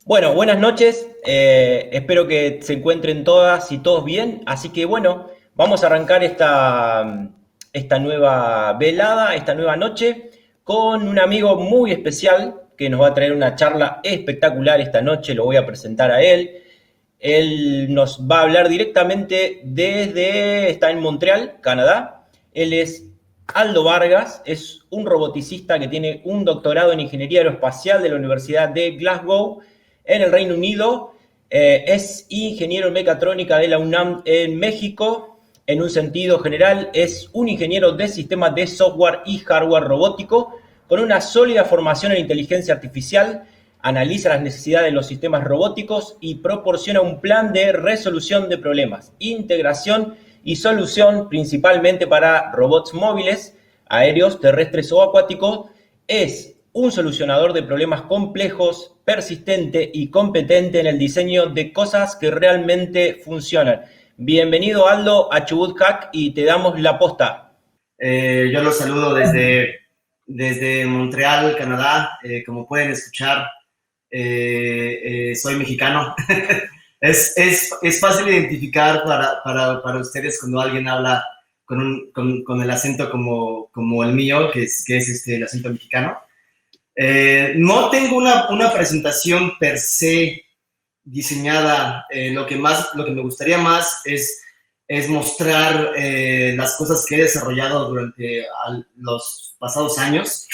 Bueno, buenas noches. Espero que se encuentren todas y todos bien. Así que bueno, vamos a arrancar esta nueva velada, esta nueva noche, con un amigo muy especial que nos va a traer una charla espectacular esta noche. Lo voy a presentar a él. Él nos va a hablar directamente está en Montreal, Canadá. Él es Aldo Vargas, es un roboticista que tiene un doctorado en Ingeniería Aeroespacial de la Universidad de Glasgow en el Reino Unido. Es ingeniero en mecatrónica de la UNAM en México. En un sentido general, es un ingeniero de sistemas de software y hardware robótico con una sólida formación en inteligencia artificial. Analiza las necesidades de los sistemas robóticos y proporciona un plan de resolución de problemas, integración y solución principalmente para robots móviles, aéreos, terrestres o acuáticos. Es un solucionador de problemas complejos, persistente y competente en el diseño de cosas que realmente funcionan. Bienvenido, Aldo, a Chubut Hack, y te damos la posta. Yo los saludo desde Montreal, Canadá. Como pueden escuchar, soy mexicano. es fácil identificar para ustedes cuando alguien habla con el acento como el mío, que es el acento mexicano. No tengo una presentación per se diseñada. Lo que me gustaría más es mostrar las cosas que he desarrollado durante los pasados años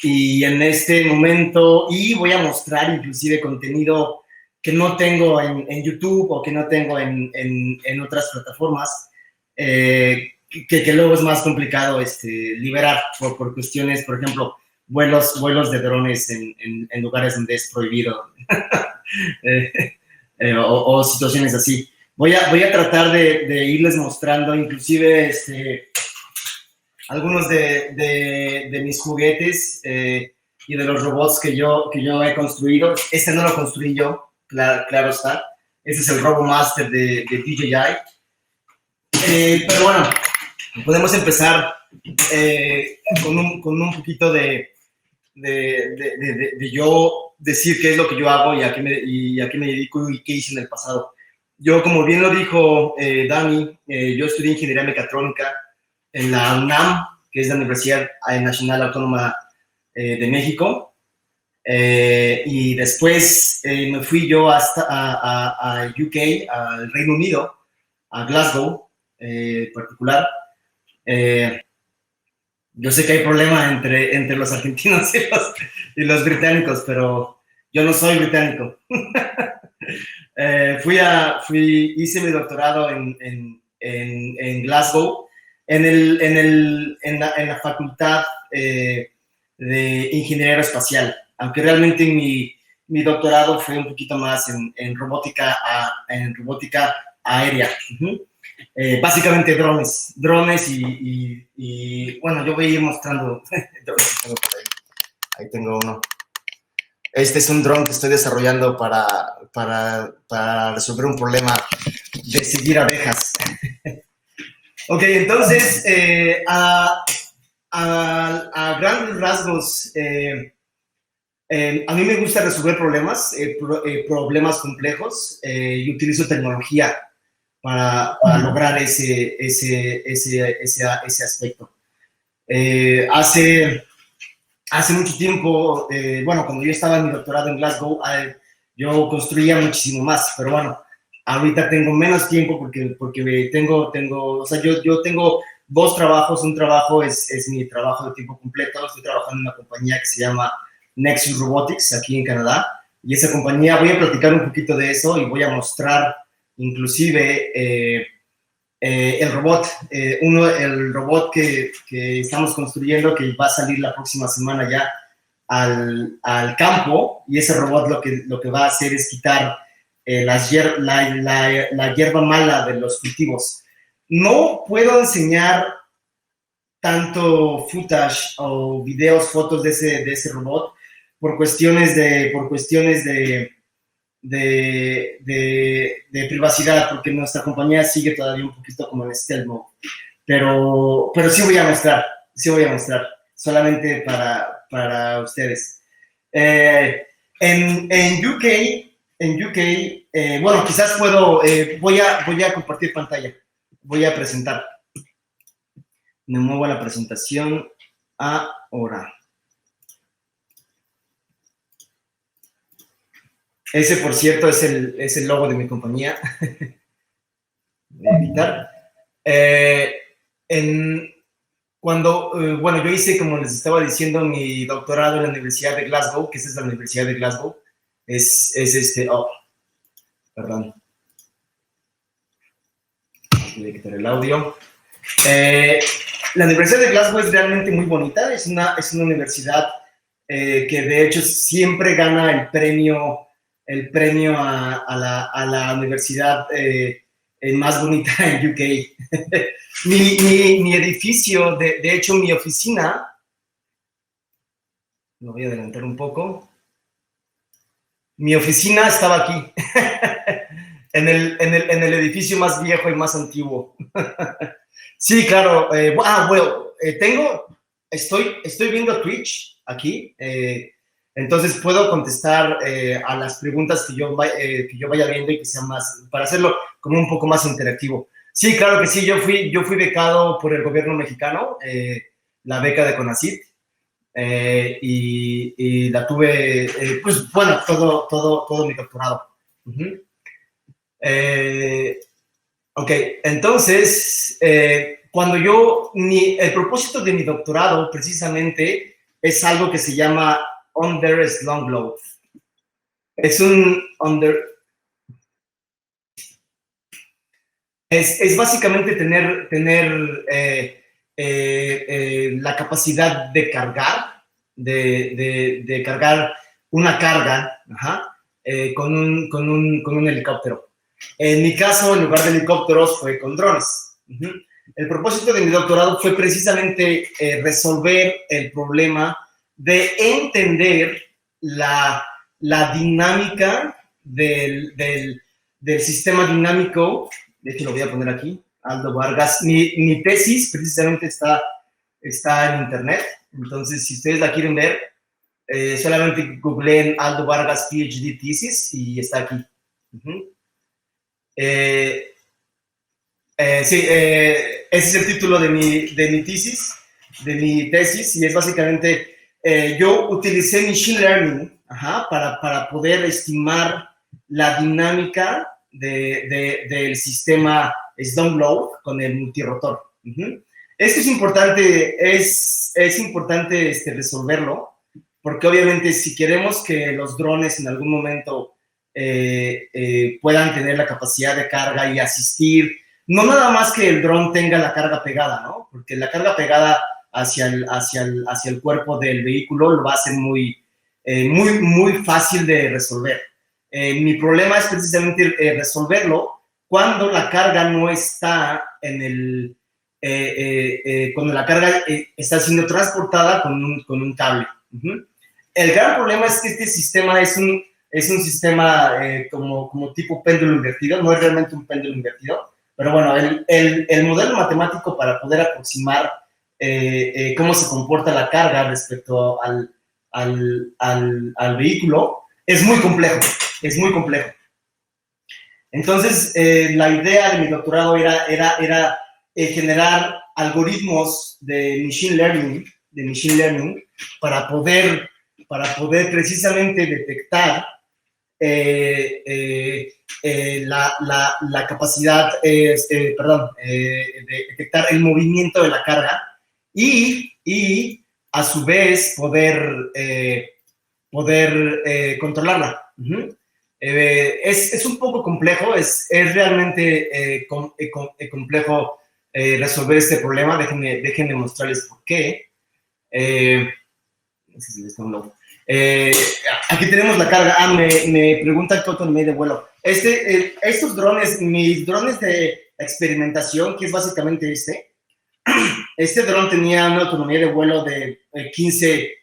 y en este momento, y voy a mostrar inclusive contenido que no tengo en YouTube o que no tengo en otras plataformas, que luego es más complicado liberar por cuestiones, por ejemplo, vuelos de drones en lugares donde es prohibido. O situaciones así. Voy a tratar de irles mostrando inclusive algunos de mis juguetes y de los robots que yo he construido. Este no lo construí yo, claro está. Este es el RoboMaster de DJI. Pero bueno, podemos empezar con un poquito de yo decir qué es lo que yo hago y a qué me dedico y qué hice en el pasado. Yo, como bien lo dijo Dani, yo estudié ingeniería mecatrónica en la UNAM, que es la Universidad Nacional Autónoma de México, y después me fui yo hasta a UK, al Reino Unido, a Glasgow en particular. Yo sé que hay problema entre los argentinos y los británicos, pero yo no soy británico. Hice mi doctorado en Glasgow, en la facultad de Ingeniería Aeroespacial, aunque realmente mi doctorado fue un poquito más en robótica aérea. Uh-huh. Básicamente drones y bueno, yo voy a ir mostrando drones que tengo por ahí. Ahí tengo uno. Este es un dron que estoy desarrollando para resolver un problema de seguir abejas. Ok, entonces, a grandes rasgos, a mí me gusta resolver problemas complejos, y utilizo tecnología para lograr ese aspecto. Hace mucho tiempo, bueno, cuando yo estaba en mi doctorado en Glasgow, yo construía muchísimo más, pero bueno, ahorita tengo menos tiempo porque o sea, yo tengo dos trabajos. Un trabajo es mi trabajo de tiempo completo. Estoy trabajando en una compañía que se llama Nexus Robotics, aquí en Canadá, y esa compañía, voy a platicar un poquito de eso y voy a mostrar inclusive el robot que estamos construyendo, que va a salir la próxima semana ya al campo, y ese robot lo que va a hacer es quitar la hierba mala de los cultivos. No puedo enseñar tanto footage o videos, fotos de ese robot por cuestiones de privacidad, porque nuestra compañía sigue todavía un poquito como en stealth mode. Pero sí voy a mostrar, solamente para ustedes. En UK, bueno, quizás puedo, voy a compartir pantalla, voy a presentar. Me muevo a la presentación ahora. Ese, por cierto, es el logo de mi compañía. Voy a quitar. Bueno, yo hice, como les estaba diciendo, mi doctorado en la Universidad de Glasgow, que esa es la Universidad de Glasgow. Perdón. Voy a quitar el audio. La Universidad de Glasgow es realmente muy bonita. Es una universidad que, de hecho, siempre gana el premio a la universidad más bonita en UK. mi edificio, de hecho, mi oficina, lo voy a adelantar un poco. Mi oficina estaba aquí, en el edificio más viejo y más antiguo. Sí, claro. Bueno, estoy viendo Twitch aquí, entonces puedo contestar a las preguntas que yo vaya viendo y que sean más, para hacerlo como un poco más interactivo. Sí, claro que sí, yo fui becado por el gobierno mexicano, la beca de CONACYT, y la tuve, pues bueno, todo mi doctorado. Uh-huh. Ok, entonces, el propósito de mi doctorado precisamente es algo que se llama Under Slum Growth. Es básicamente tener la capacidad de cargar, de cargar una carga, con un helicóptero. En mi caso, en lugar de helicópteros, fue con drones. Uh-huh. El propósito de mi doctorado fue precisamente resolver el problema de entender la dinámica del sistema dinámico. De hecho, lo voy a poner aquí, Aldo Vargas. Mi tesis precisamente está en internet. Entonces, si ustedes la quieren ver, solamente googleen Aldo Vargas PhD Thesis y está aquí. Uh-huh. Sí, ese es el título de mi tesis, y es básicamente, yo utilicé Machine Learning para poder estimar la dinámica del sistema Slum Growth con el multirotor. Uh-huh. Esto es importante, es importante resolverlo, porque obviamente si queremos que los drones en algún momento puedan tener la capacidad de carga y asistir, no nada más que el dron tenga la carga pegada, ¿no? Porque la carga pegada hacia el cuerpo del vehículo lo va a hacer muy fácil de resolver. Mi problema es precisamente resolverlo cuando la carga no está cuando la carga está siendo transportada con un cable. Uh-huh. El gran problema es que este sistema es un sistema como tipo péndulo invertido, no es realmente un péndulo invertido, pero bueno, el modelo matemático para poder aproximar cómo se comporta la carga respecto al vehículo es muy complejo. Entonces, la idea de mi doctorado era generar algoritmos de machine learning para poder precisamente detectar la capacidad, de detectar el movimiento de la carga y a su vez poder controlarla. Uh-huh. Es un poco complejo, es realmente complejo resolver este problema. Déjenme mostrarles por qué. Aquí tenemos la carga. Me pregunta qué autonomía de vuelo. Estos drones, mis drones de experimentación, que es básicamente este dron tenía una autonomía de vuelo de 15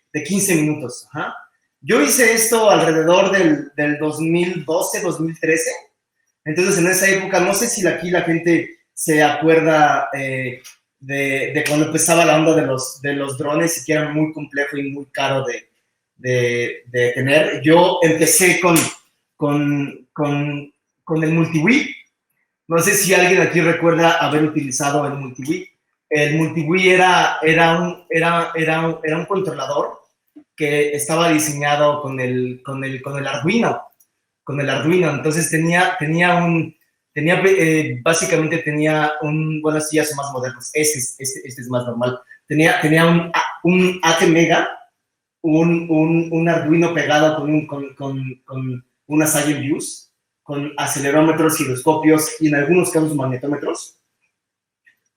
minutos. Ajá. Yo hice esto alrededor del 2012, 2013. Entonces, en esa época, no sé si aquí la gente se acuerda de cuando empezaba la onda de los drones y que era muy complejo y muy caro de tener. Yo empecé con el MultiWii. No sé si alguien aquí recuerda haber utilizado el MultiWii. El MultiWii era un controlador que estaba diseñado con el Arduino. Con el Arduino. Entonces básicamente tenía bueno, estos ya son más modernos. Este es más normal. Tenía un ATmega, un Arduino pegado con unas IMUs, con acelerómetros, giroscopios y en algunos casos magnetómetros.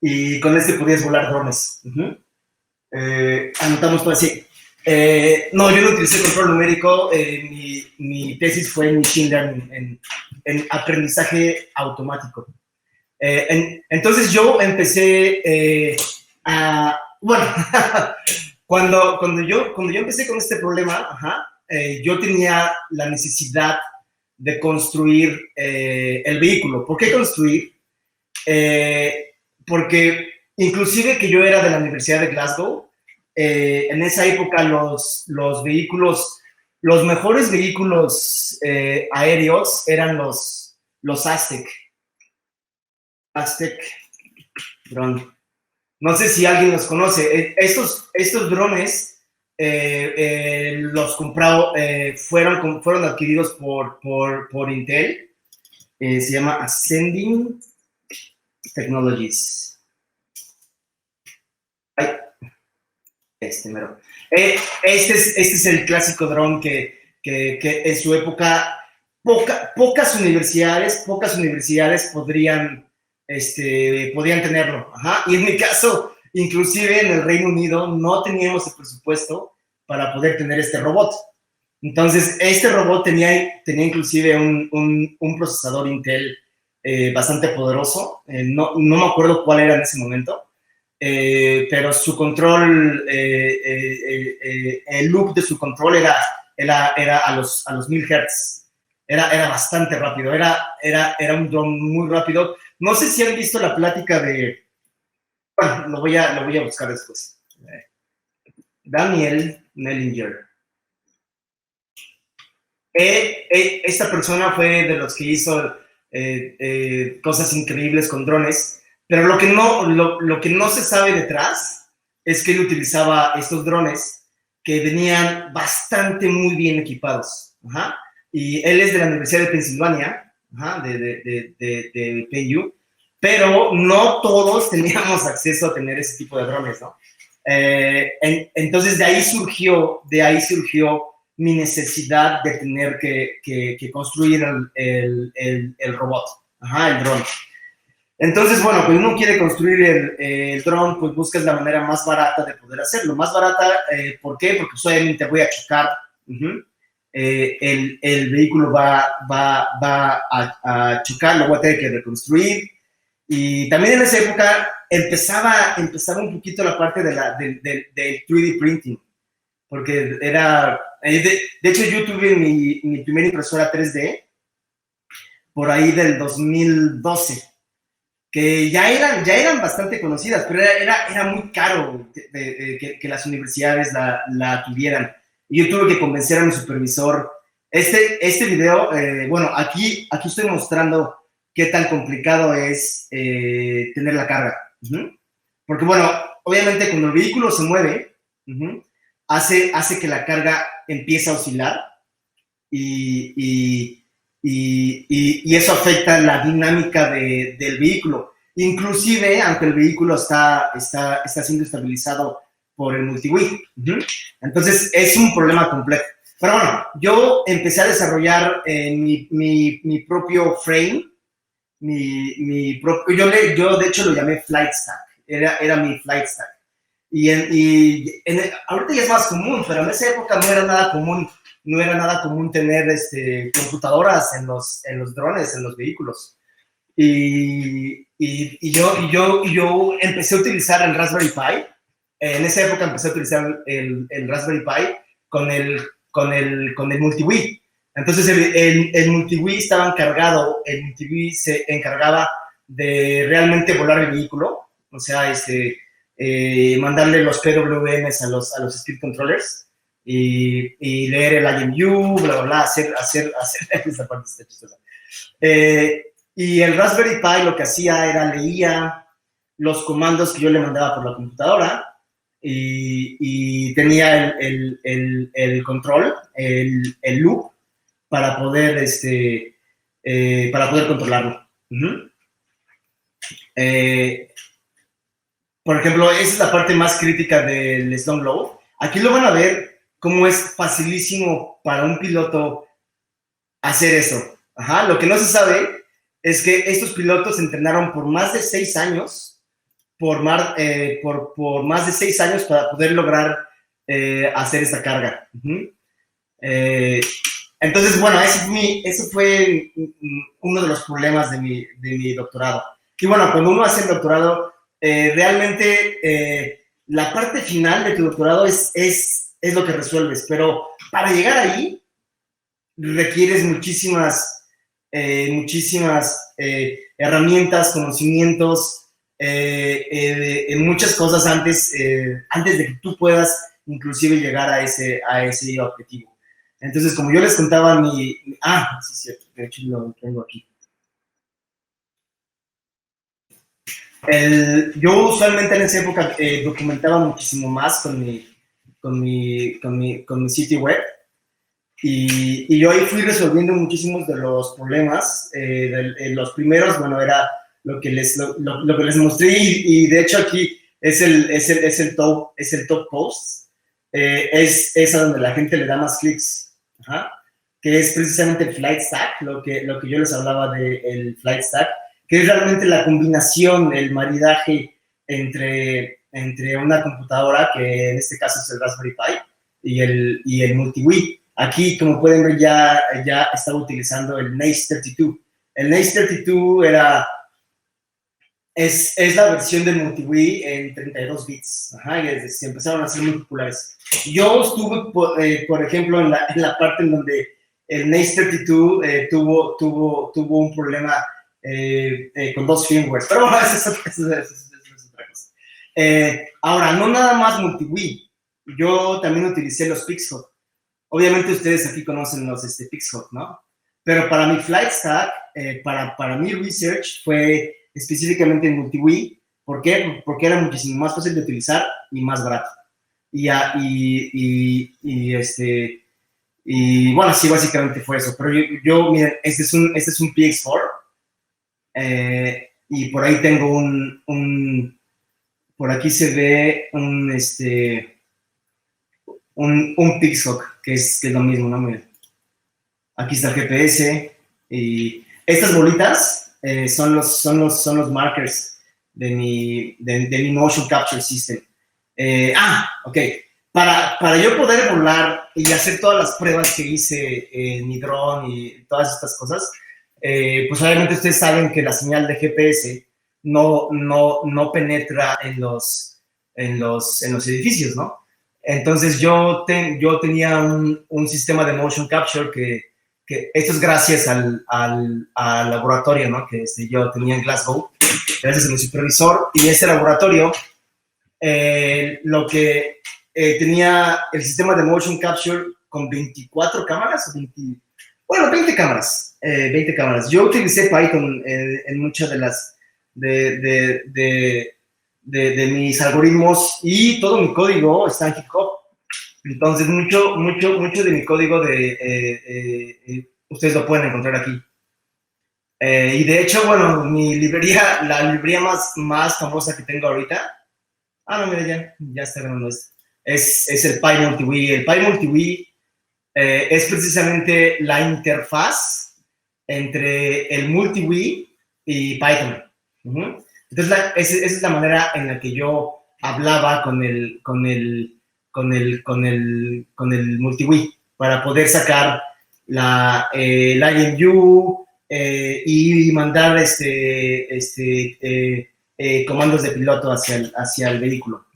Y con este podías volar drones. Anotamos todo así. No, yo no utilicé control numérico. Mi tesis fue en Machine Learning, en aprendizaje automático. Entonces yo empecé bueno, cuando yo empecé con este problema, yo tenía la necesidad de construir el vehículo. ¿Por qué construir? Porque inclusive que yo era de la Universidad de Glasgow, en esa época los vehículos, los mejores vehículos aéreos eran los Aztec drone. No sé si alguien los conoce. Estos drones los fueron adquiridos por Intel. Se llama Ascending Technologies. Ay, mero. Este es el clásico dron que en su época pocas universidades podían tenerlo. Y en mi caso, inclusive en el Reino Unido, no teníamos el presupuesto para poder tener este robot. Entonces, este robot tenía inclusive un procesador Intel bastante poderoso. No me acuerdo cuál era en ese momento, pero su control, el loop de su control era a los 1000 Hz. Era bastante rápido, era un dron muy rápido. No sé si han visto la plática de... Bueno, lo voy a buscar después. Daniel Mellinger. Esta persona fue de los que hizo cosas increíbles con drones, pero lo que no se sabe detrás es que él utilizaba estos drones que venían muy bien equipados. Y él es de la Universidad de Pensilvania, de PU, pero no todos teníamos acceso a tener ese tipo de drones, ¿no? Entonces de ahí surgió mi necesidad de tener que construir el robot, el dron. Entonces, bueno, cuando uno quiere construir el dron, pues buscas la manera más barata de poder hacerlo. Más barata, ¿por qué? Porque obviamente voy a chocar. El vehículo va a chocar, lo voy a tener que reconstruir. Y también en esa época empezaba un poquito la parte del 3D printing, porque era... De hecho, yo tuve mi primera impresora 3D por ahí del 2012, que ya eran bastante conocidas, pero era muy caro que las universidades la tuvieran. Y yo tuve que convencer a mi supervisor. Este video, bueno, aquí estoy mostrando qué tan complicado es tener la carga. Porque, bueno, obviamente cuando el vehículo se mueve, hace que la carga empiece a oscilar y eso afecta la dinámica del vehículo. Inclusive, aunque el vehículo está siendo estabilizado por el MultiWii. Entonces, es un problema complejo. Pero bueno, yo empecé a desarrollar mi propio frame, yo de hecho lo llamé Flight Stack, era mi Flight Stack. Ahorita ya es más común, pero en esa época no era nada común tener computadoras en los drones, en los vehículos. Y yo empecé a utilizar el Raspberry Pi. En esa época empecé a utilizar el Raspberry Pi con el MultiWii. Entonces el MultiWii se encargaba de realmente volar el vehículo, o sea, mandarle los PWMs a los speed controllers y leer el IMU, bla, bla, bla, hacer esa parte está chistosa. Y el Raspberry Pi lo que hacía era leía los comandos que yo le mandaba por la computadora y tenía el control, el loop, para poder, para poder controlarlo. Por ejemplo, esa es la parte más crítica del Slow Load. Aquí lo van a ver cómo es facilísimo para un piloto hacer eso. Ajá, lo que no se sabe es que estos pilotos entrenaron por más de 6 años, por más de 6 años para poder lograr hacer esta carga. Entonces, bueno, ese fue uno de los problemas de mi doctorado. Que bueno, cuando uno hace el doctorado, realmente la parte final de tu doctorado es lo que resuelves, pero para llegar ahí requieres muchísimas herramientas, conocimientos, muchas cosas antes de que tú puedas inclusive llegar a ese objetivo. Entonces, como yo les contaba sí, cierto, de hecho lo tengo aquí. Yo usualmente en esa época documentaba muchísimo más con mi sitio web y yo ahí fui resolviendo muchísimos de los problemas. Los primeros, bueno, era lo que les mostré y de hecho aquí es el top post. Es a donde la gente le da más clics. Ajá, que es precisamente el flight stack, lo que yo les hablaba del flight stack, que es realmente la combinación, el maridaje entre una computadora, que en este caso es el Raspberry Pi, y el MultiWii. Aquí, como pueden ver, ya estaba utilizando el NACE32. El NACE32 es la versión del MultiWii en 32 bits. Ajá, y se empezaron a hacer muy populares. Yo estuve, por ejemplo, en la parte en donde el NACE32 tuvo un problema con 2 firmwares. Pero bueno, eso es otra cosa. Ahora, no nada más MultiWii. Yo también utilicé los Pixhawk. Obviamente ustedes aquí conocen los Pixhawk, ¿no? Pero para mi flight stack, para mi research, fue específicamente en MultiWii. ¿Por qué? Porque era muchísimo más fácil de utilizar y más barato. Y bueno, sí, básicamente fue eso. Pero yo miren, este es un PX4. Y por ahí tengo por aquí se ve un Pixhawk, que es lo mismo, ¿no? Miren. Aquí está el GPS. Y estas bolitas son los markers de mi Motion Capture System. Ok. Para yo poder volar y hacer todas las pruebas que hice en mi dron y todas estas cosas, pues obviamente ustedes saben que la señal de GPS no penetra en los edificios, ¿no? Entonces yo tenía un sistema de motion capture que esto es gracias al laboratorio, ¿no? Que yo tenía en Glasgow, gracias a mi supervisor, y ese laboratorio lo que tenía el sistema de motion capture con 24 cámaras, 20 cámaras, 20 cámaras. Yo utilicé Python en muchas de las de mis algoritmos y todo mi código está en GitHub. Entonces, mucho de mi código ustedes lo pueden encontrar aquí. Y de hecho, bueno, la librería más famosa que tengo ahorita, no, mira, ya está grabando esto. Es el PyMultiWii. El PyMultiWii es precisamente la interfaz entre el MultiWii y Python. Entonces, esa es la manera en la que yo hablaba con el MultiWii para poder sacar el IMU y mandar comandos de piloto hacia el vehículo.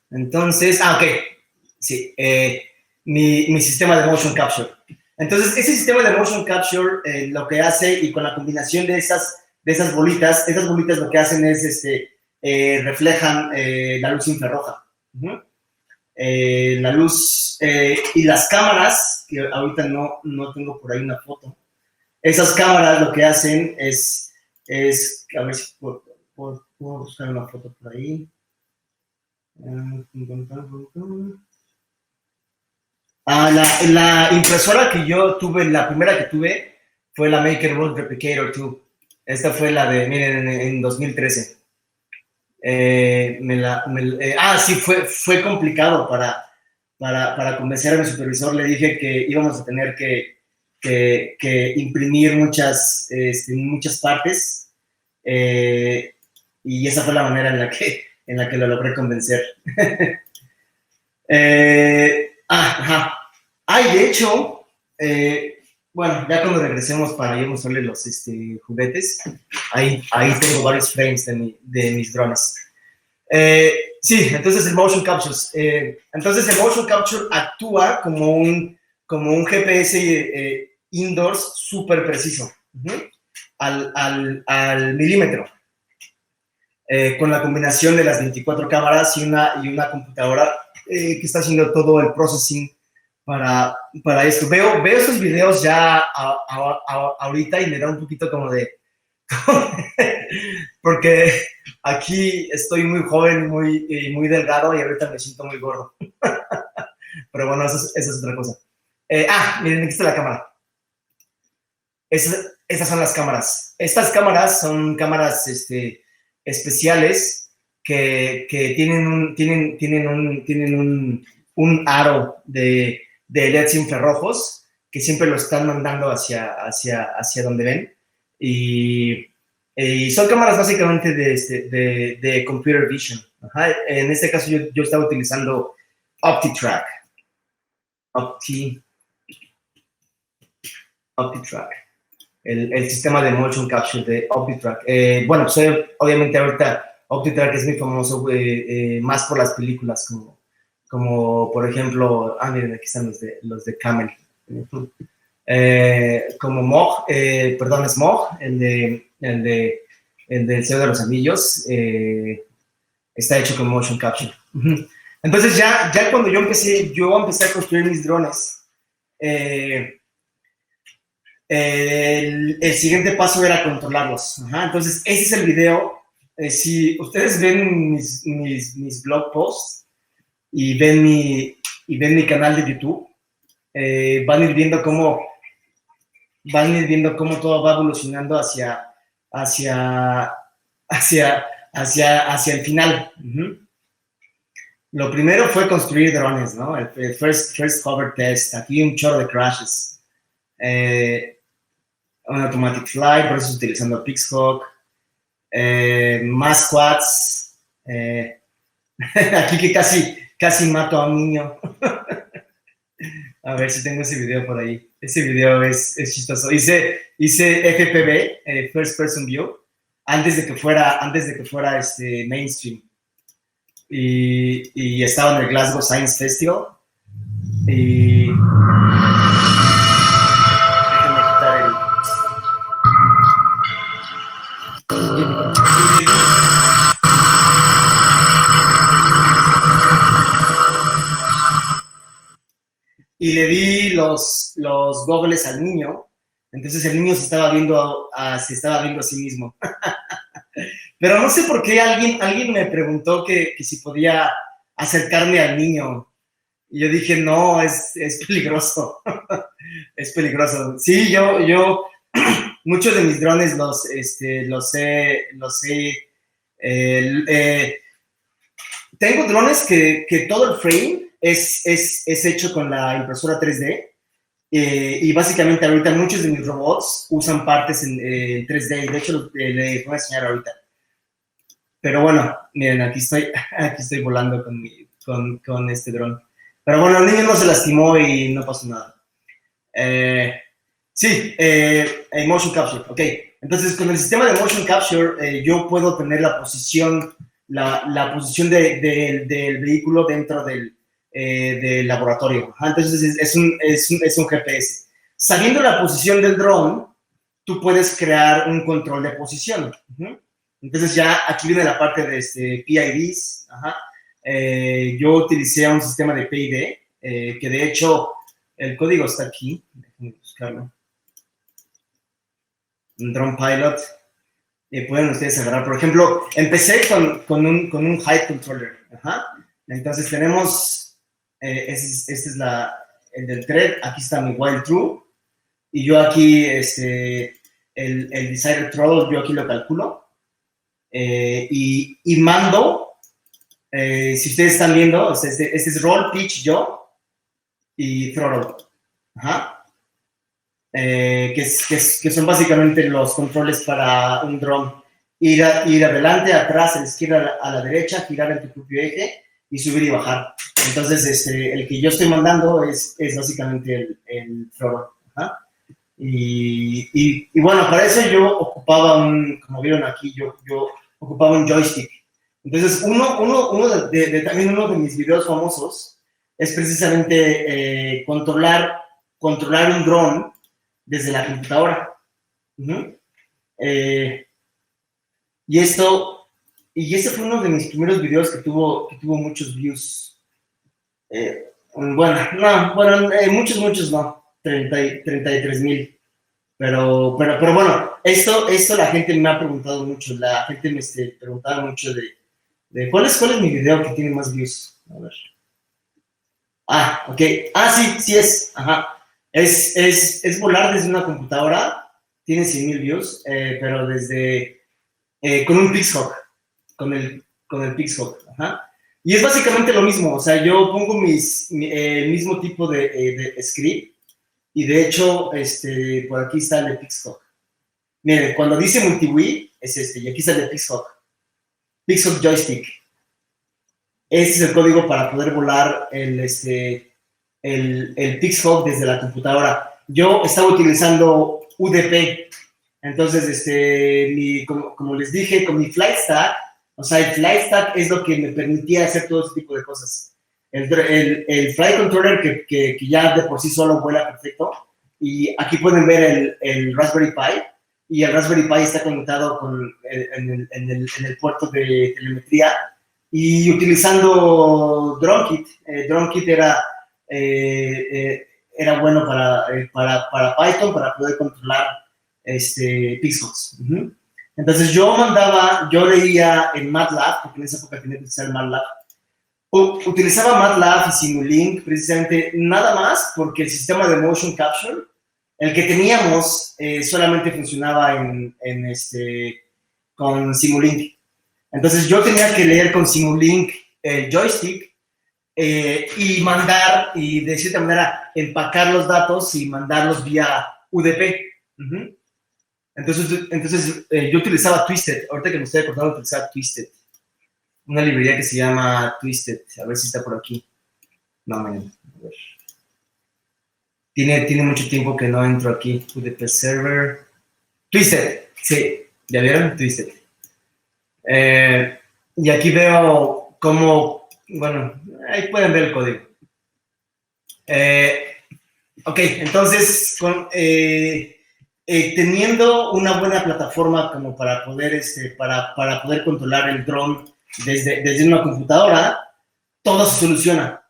Entonces, ok, sí, mi sistema de motion capture. Entonces, ese sistema de motion capture lo que hace, y con la combinación de esas bolitas lo que hacen es reflejan la luz infrarroja. la luz y las cámaras, que ahorita no tengo por ahí una foto. Esas cámaras lo que hacen es a ver si puedo buscar una foto por ahí. La impresora que yo tuve, la primera que tuve, fue la MakerBot Replicator 2. Esta fue la de, miren, en 2013. Sí, fue complicado para convencer a mi supervisor. Le dije que íbamos a tener que imprimir muchas partes, y esa fue la manera en la que lo logré convencer. Y de hecho, bueno, ya cuando regresemos para yo mostrarles los juguetes, ahí tengo varios frames de mis drones. Sí, entonces el motion capture. Entonces el motion capture actúa como un GPS indoors súper preciso, al milímetro, con la combinación de las 24 cámaras y una computadora que está haciendo todo el processing para esto. Veo esos videos ya ahorita y me da un poquito como de... porque aquí estoy muy joven, muy delgado, y ahorita me siento muy gordo. Pero bueno, eso es otra cosa. Miren, aquí está la cámara. Estas son las cámaras. Estas cámaras son cámaras especiales que tienen un aro de LEDs infrarrojos que siempre lo están mandando hacia donde ven. Y son cámaras básicamente de computer vision. Ajá. En este caso yo estaba utilizando OptiTrack. OptiTrack. El sistema de motion capture de OptiTrack. Bueno, pues obviamente ahorita OptiTrack es muy famoso más por las películas como por ejemplo, miren, aquí están los de Camel. Como Mog, Smog, el del Señor de los Anillos, está hecho con motion capture. Entonces ya cuando yo empecé a construir mis drones, el siguiente paso era controlarlos. Entonces ese es el video. Si ustedes ven mis blog posts y ven mi canal de YouTube, van a ir viendo cómo todo va evolucionando hacia el final. Lo primero fue construir drones, ¿no? El first hover test. Aquí un chorro de crashes. Un automatic fly, por eso estoy utilizando Pixhawk. Más quads. Aquí que casi mato a un niño. A ver si tengo ese video por ahí. Ese video es chistoso. Hice FPV, First Person View, antes de que fuera mainstream. Y estaba en el Glasgow Science Festival. Y... déjenme quitar el... Y le di los goggles al niño. Entonces el niño se estaba viendo a sí mismo. Pero no sé por qué alguien me preguntó que si podía acercarme al niño. Y yo dije, no, es peligroso. Es peligroso. Sí, yo muchos de mis drones los he tengo drones que todo el frame es hecho con la impresora 3D. Y básicamente ahorita muchos de mis robots usan partes en 3D, y de hecho le voy a enseñar ahorita. Pero bueno, miren, aquí estoy volando con este dron. Pero bueno, el niño no se lastimó y no pasó nada. Sí, motion capture, ok. Entonces, con el sistema de motion capture, yo puedo tener la posición del vehículo dentro del laboratorio. Entonces es un GPS. Sabiendo la posición del dron, tú puedes crear un control de posición. Entonces ya aquí viene la parte de PIDs. yo utilicé un sistema de PID, que de hecho el código está aquí. Déjenme buscarlo. Un Drone Pilot. Pueden ustedes agarrar, por ejemplo, empecé con un height controller. Ajá. Entonces tenemos, este es el del thread, aquí está mi while true, y yo aquí, el desired throttle, yo aquí lo calculo, y mando, si ustedes están viendo, este es roll, pitch, yo, y throttle. Ajá. Que son básicamente los controles para un drone. Ir adelante, atrás, a la izquierda, a la derecha, girar en tu propio eje y subir y bajar. Entonces, el que yo estoy mandando es básicamente el throttle. ¿Ah? Y bueno, para eso yo ocupaba como vieron aquí, yo ocupaba un joystick. Entonces, también uno de mis videos famosos es precisamente controlar un dron desde la computadora. Y ese fue uno de mis primeros videos que tuvo muchos views. Muchos no, 33,000. Pero bueno, esto la gente me ha preguntado mucho, la gente me preguntaba mucho de ¿cuál es mi video que tiene más views? A ver. Ok. Sí es. Ajá. Es volar desde una computadora, tiene 100,000 views, pero con un Pixhawk, con el Pixhawk. Ajá. Y es básicamente lo mismo, o sea, yo pongo el mismo tipo de script, y de hecho, por aquí está el de Pixhawk. Miren, cuando dice multi-wii, es y aquí está el de Pixhawk joystick. Este es el código para poder volar el Pixhawk desde la computadora. Yo estaba utilizando UDP, entonces, como les dije, con mi flight stack, o sea, el flight stack es lo que me permitía hacer todo ese tipo de cosas. El flight controller que ya de por sí solo vuela perfecto, y aquí pueden ver el Raspberry Pi, y el Raspberry Pi está conectado en el puerto de telemetría, y utilizando DroneKit. DroneKit era bueno para Python, para poder controlar Pixels. Entonces yo leía en MATLAB, porque en esa época tenía que utilizar MATLAB. Utilizaba MATLAB y Simulink precisamente nada más porque el sistema de motion capture, el que teníamos, solamente funcionaba con Simulink. Entonces yo tenía que leer con Simulink el joystick, y mandar, y de cierta manera empacar los datos y mandarlos vía UDP. Entonces yo utilizaba Twisted. Ahorita que me estoy acordando, utilizaba Twisted, una librería que se llama Twisted. A ver si está por aquí. No, a ver. Tiene mucho tiempo que no entro aquí. UDP Server. Twisted, sí. ¿Ya vieron? Twisted. Y aquí veo cómo, bueno, ahí pueden ver el código. Ok, entonces, teniendo una buena plataforma como para poder, para poder controlar el dron desde una computadora, todo se soluciona.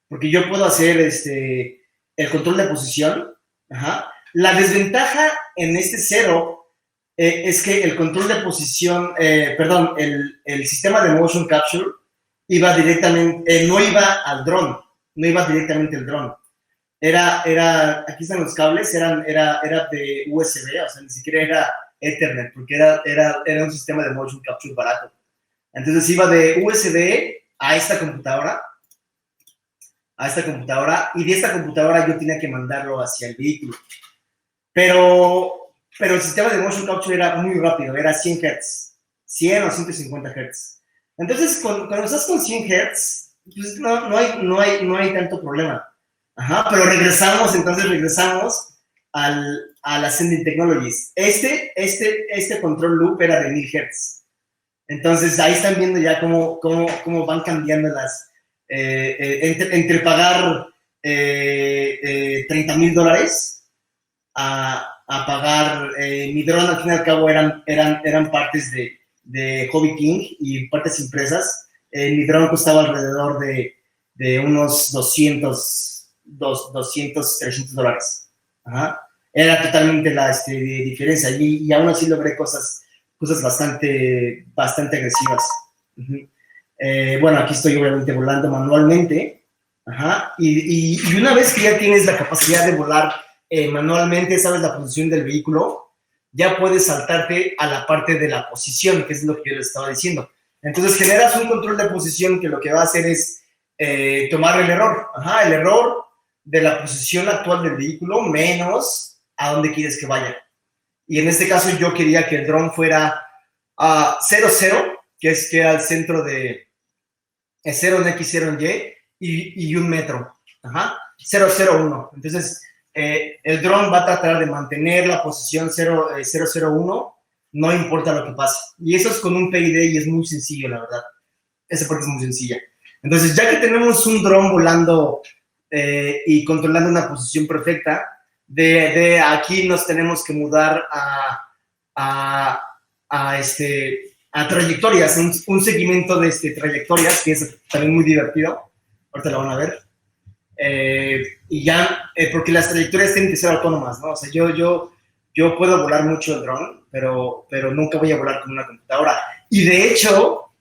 Porque yo puedo hacer el control de posición. Ajá. La desventaja en cero es que el control de posición, el sistema de motion capture iba directamente, no iba al dron, no iba directamente al dron. Aquí están los cables, era de USB, o sea, ni siquiera era Ethernet, porque era un sistema de motion capture barato. Entonces iba de USB a esta computadora, y de esta computadora yo tenía que mandarlo hacia el vehículo. Pero el sistema de motion capture era muy rápido, era 100 Hz, 100 o 150 Hz. Entonces, cuando estás con 100 Hz, pues no hay tanto problema. Ajá, pero regresamos a las Sending Technologies. Este control loop era de 1000 Hz. Entonces, ahí están viendo ya cómo van cambiando las, entre pagar $30,000 a pagar mi dron. Al fin y al cabo eran partes de Hobby King y partes impresas. Mi dron costaba alrededor de unos 300 dólares. Ajá. Era totalmente la diferencia y aún así logré cosas bastante agresivas. Uh-huh. Bueno, aquí estoy obviamente volando manualmente. Ajá. Y una vez que ya tienes la capacidad de volar manualmente, sabes la posición del vehículo, ya puedes saltarte a la parte de la posición, que es lo que yo les estaba diciendo. Entonces generas un control de posición que lo que va a hacer es tomar el error. Ajá, el error de la posición actual del vehículo menos a dónde quieres que vaya. Y en este caso yo quería que el dron fuera a 0,0, que era el centro de 0 en X, 0 en Y 1 metro. Ajá, 0,01. Entonces, el dron va a tratar de mantener la posición 0,01, no importa lo que pase. Y eso es con un PID y es muy sencillo, la verdad. Esa parte es muy sencilla. Entonces, ya que tenemos un dron volando y controlando una posición perfecta, de aquí nos tenemos que mudar a trayectorias, un seguimiento de trayectorias, que es también muy divertido. Ahorita lo van a ver. Y ya, porque las trayectorias tienen que ser autónomas, ¿no? O sea, yo puedo volar mucho el dron, pero nunca voy a volar con una computadora. Y de hecho,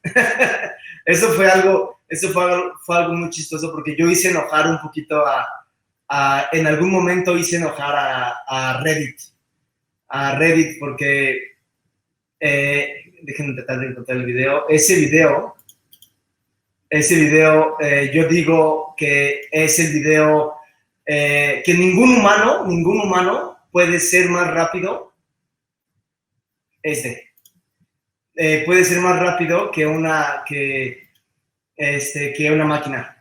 eso fue algo muy chistoso, porque yo hice enojar un poquito en algún momento hice enojar a Reddit, porque déjenme tratar de encontrar el video. Ese video, yo digo que es el video que ningún humano puede ser más rápido. Puede ser más rápido que una máquina.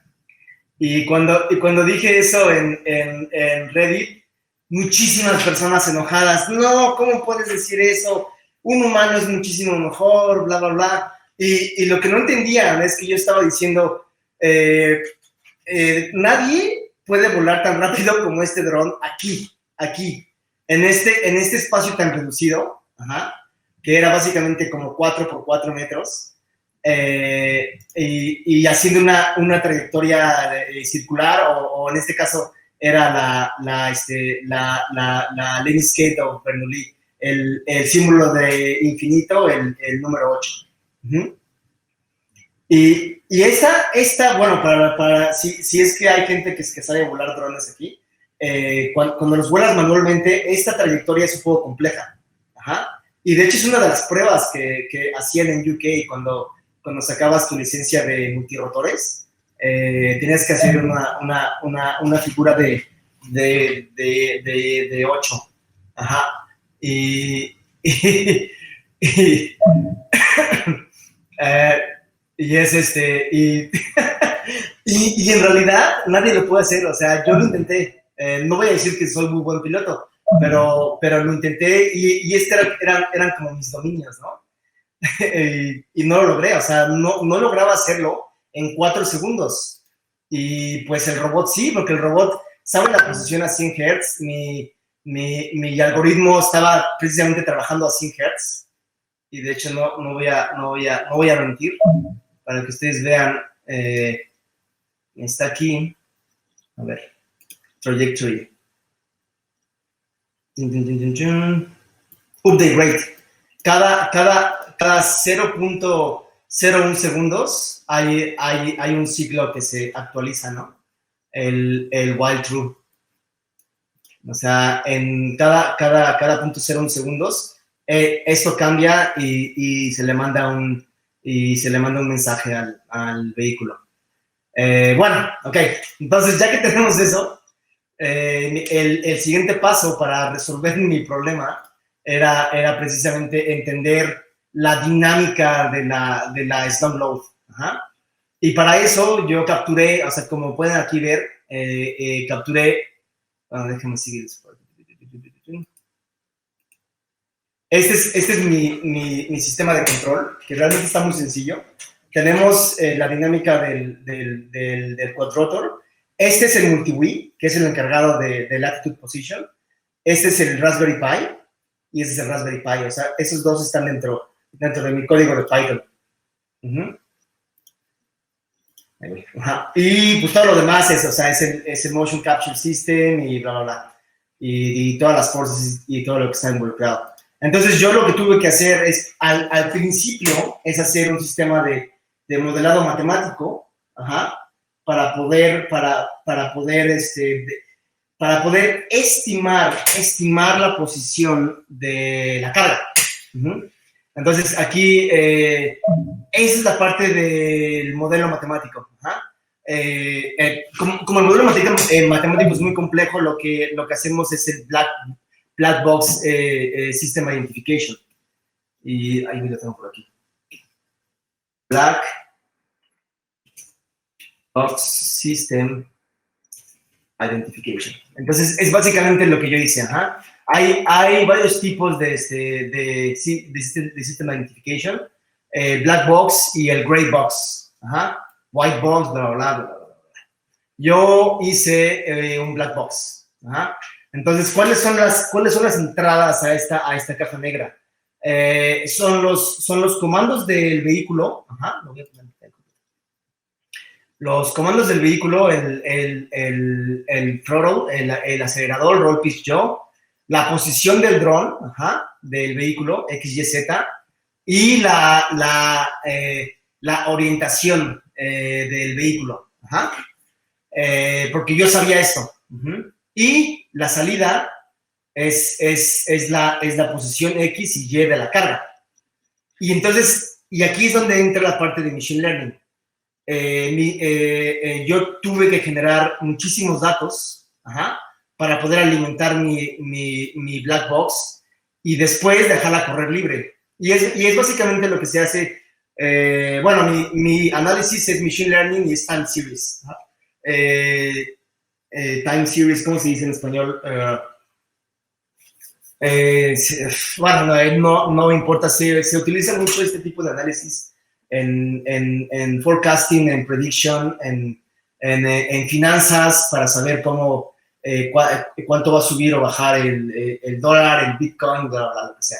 Y cuando dije eso en Reddit, muchísimas personas enojadas, no, ¿cómo puedes decir eso? Un humano es muchísimo mejor, bla, bla, bla. Y lo que no entendían es que yo estaba diciendo, nadie puede volar tan rápido como este dron aquí, en este espacio tan reducido, ajá, que era básicamente como 4 por 4 metros, y haciendo una trayectoria circular, o en este caso era la Landscape of Bernoulli, el símbolo de infinito, el número 8. Uh-huh. Y esta, bueno, si es que hay gente que sabe volar drones aquí, cuando los vuelas manualmente, esta trayectoria es un poco compleja. Ajá. Y de hecho es una de las pruebas que hacían en UK cuando sacabas tu licencia de multirotores. Tenías que hacer una figura de 8. Ajá. Y es y en realidad nadie lo puede hacer. O sea, yo lo intenté. No voy a decir que soy muy buen piloto, pero lo intenté y eran como mis dominios, ¿no? Y no lo logré. O sea, no lograba hacerlo en 4 segundos. Y pues el robot sí, porque el robot sabe la posición a 100 Hz. Mi algoritmo estaba precisamente trabajando a 100 Hz. Y de hecho no voy a mentir, para que ustedes vean. Está aquí, a ver, trajectory, update rate. Cada 0.01 segundos hay un ciclo que se actualiza, ¿no? El while true. O sea, en cada 0.01 segundos esto cambia y se le manda un mensaje al vehículo. Bueno, ok, entonces ya que tenemos eso, el siguiente paso para resolver mi problema era precisamente entender la dinámica de la slump load. Ajá. Y para eso yo capturé, o sea, como pueden aquí ver, capturé, déjame seguir después. Este es mi sistema de control, que realmente está muy sencillo. Tenemos la dinámica del quadrotor. Este es el multi-wii, que es el encargado de latitude position. Este es el Raspberry Pi y este es el Raspberry Pi. O sea, esos dos están dentro de mi código de Python. Uh-huh. Ajá. Y pues todo lo demás es, o sea, es el Motion Capture System y bla, bla, bla. Y todas las forces y todo lo que está involucrado. Entonces yo lo que tuve que hacer es, al principio, es hacer un sistema de modelado matemático, ajá, para poder, para poder estimar la posición de la carga. Uh-huh. Entonces aquí, esa es la parte del modelo matemático. Ajá. Como el modelo matemático es muy complejo, lo que hacemos es el Black Box System Identification. Y ahí lo tengo por aquí. Black Box System Identification. Entonces, es básicamente lo que yo hice. Ajá. Hay varios tipos de System Identification. Black Box y el Gray Box. Ajá. White Box, bla, bla, bla, bla, bla. Yo hice un Black Box. Ajá. Entonces, ¿cuáles son las entradas a esta caja negra? Son los comandos del vehículo. Ajá. Lo voy a poner. Los comandos del vehículo, el throttle, el acelerador, roll, pitch, yaw, la posición del dron, ajá, del vehículo, X, Y, Z, y la orientación del vehículo, ajá, porque yo sabía esto. Uh-huh. Y la salida es la posición X y Y de la carga. Y entonces, y aquí es donde entra la parte de Machine Learning. Yo tuve que generar muchísimos datos, ajá, para poder alimentar mi black box y después dejarla correr libre. Y es básicamente lo que se hace. Bueno, mi análisis es Machine Learning y es Time Series. Time Series, ¿cómo se dice en español? Bueno, no me importa, se utiliza mucho este tipo de análisis en forecasting, en prediction, en finanzas, para saber cómo, cuánto va a subir o bajar el dólar, el Bitcoin, lo que sea.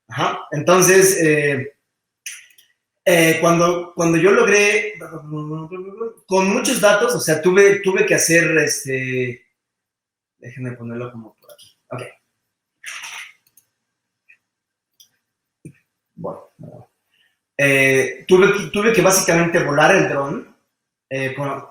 Ajá. Entonces, cuando yo logré, con muchos datos, o sea, tuve que hacer, déjenme ponerlo como por aquí. Ok. Bueno, tuve que básicamente volar el dron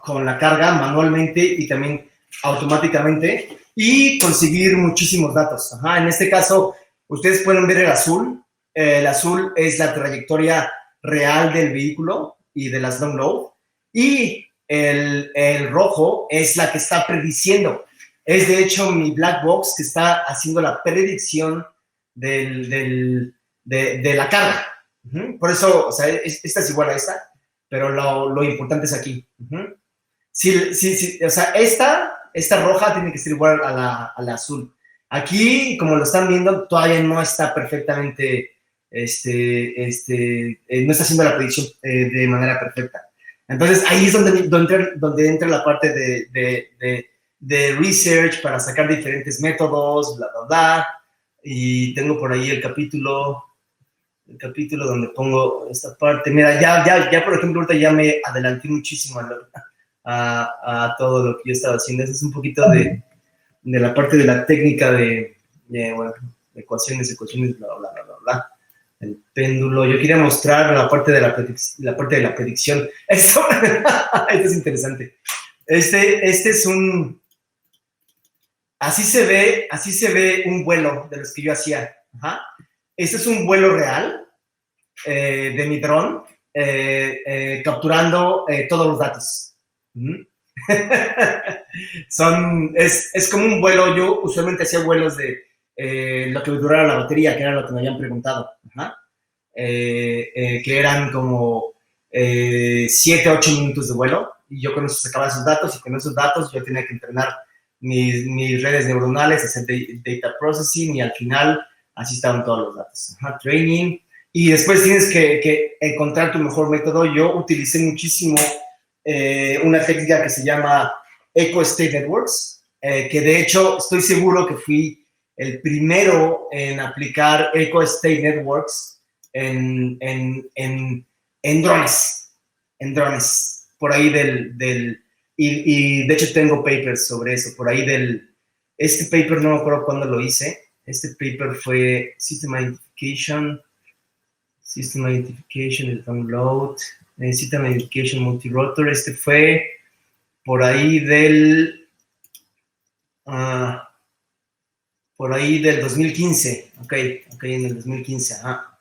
con la carga manualmente y también automáticamente y conseguir muchísimos datos. Ajá, en este caso, ustedes pueden ver el azul. El azul es la trayectoria real del vehículo y de las long load. Y el rojo es la que está prediciendo. Es de hecho mi black box que está haciendo la predicción de la carga. Uh-huh. Por eso, o sea, esta es igual a esta, pero lo importante es aquí. Uh-huh. Sí, o sea, esta roja tiene que ser igual a la azul. Aquí, como lo están viendo, todavía no está perfectamente, no está haciendo la predicción de manera perfecta. Entonces, ahí es donde entra la parte de research para sacar diferentes métodos, bla, bla, bla. Y tengo por ahí el capítulo donde pongo esta parte. Mira, ya por ejemplo, ahorita ya me adelanté muchísimo a todo lo que yo estaba haciendo. Eso es un poquito de la parte de la técnica de ecuaciones, bla, bla, bla, bla, bla. El péndulo. Yo quería mostrar la parte de la predicción. Esto es interesante. Este es un... Así se ve un vuelo de los que yo hacía. Ajá. Este es un vuelo real de mi dron capturando todos los datos. Es como un vuelo. Yo usualmente hacía vuelos de lo que durara la batería, que era lo que me habían preguntado. Ajá. Que eran como 7, 8 minutos de vuelo. Y yo con eso sacaba esos datos y con esos datos yo tenía que entrenar mis redes neuronales, hacer data processing y al final así estaban todos los datos. Ajá, training. Y después tienes que encontrar tu mejor método. Yo utilicé muchísimo una técnica que se llama Echo State Networks, que de hecho estoy seguro que fui el primero en aplicar Echo State Networks en drones. por ahí y de hecho tengo papers sobre eso, por ahí este paper no me acuerdo cuándo lo hice, este paper fue System Identification, el download, System Identification Multirotor, este fue por ahí por ahí del 2015, ok, en el 2015, ajá.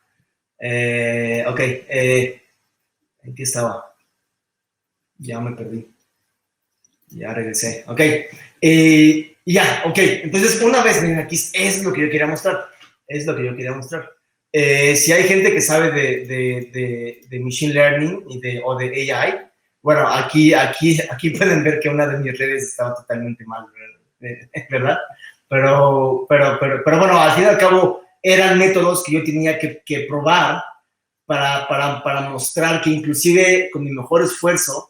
¿En qué estaba? Ya me perdí. Ya regresé, ok. Ya, ok. Entonces, una vez, miren, aquí es lo que yo quería mostrar. Si hay gente que sabe de Machine Learning o de AI, bueno, aquí pueden ver que una de mis redes estaba totalmente mal, ¿verdad? Pero bueno, al fin y al cabo, eran métodos que yo tenía que probar para mostrar que inclusive con mi mejor esfuerzo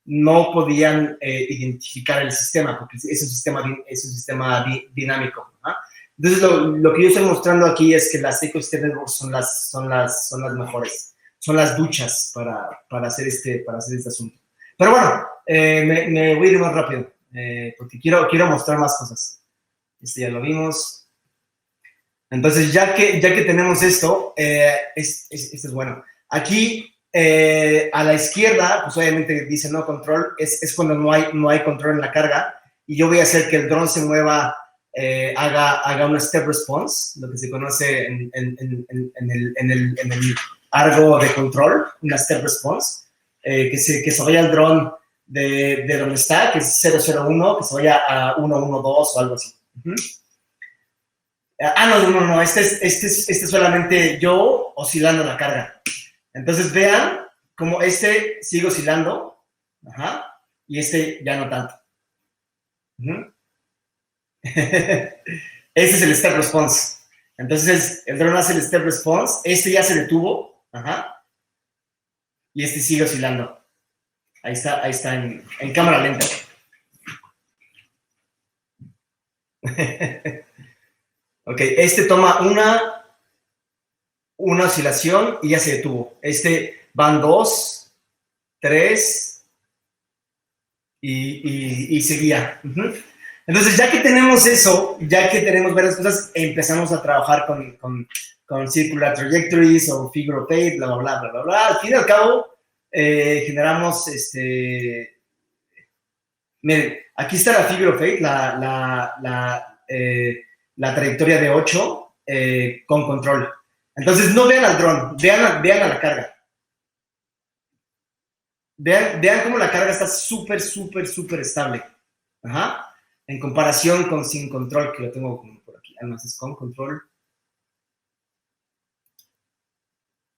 no podían identificar el sistema, porque es un sistema dinámico, ¿no? Entonces, lo que yo estoy mostrando aquí es que las Ecosystem Networks son las mejores, son las duchas para hacer este asunto. Pero bueno, me voy a ir más rápido, porque quiero mostrar más cosas. Este ya lo vimos. Entonces, ya que tenemos esto, esto es bueno. Aquí, a la izquierda, pues obviamente dice no control, es cuando no hay control en la carga, y yo voy a hacer que el dron se mueva, haga una step response, lo que se conoce en el argot de control, una step response, que se vaya el dron de donde está, que es 001, que se vaya a 112 o algo así. No, este es solamente yo oscilando la carga. Entonces vean como sigue oscilando, ajá, y ya no tanto. Este es el step response. Entonces el dron hace el step response, ya se detuvo, ajá, y sigue oscilando. Ahí está en cámara lenta. Ok, toma una oscilación y ya se detuvo. Van 2, 3 y seguía. Entonces, ya que tenemos eso, ya que tenemos varias cosas, empezamos a trabajar con circular trajectories o figure of eight, bla, bla, bla, bla, bla, bla. Al fin y al cabo, generamos miren, aquí está la figure of eight, la trayectoria de 8 con control. Entonces, no vean al dron, vean a la carga. Vean cómo la carga está súper, súper, súper estable. Ajá. En comparación con sin control, que lo tengo como por aquí. Además, es con control.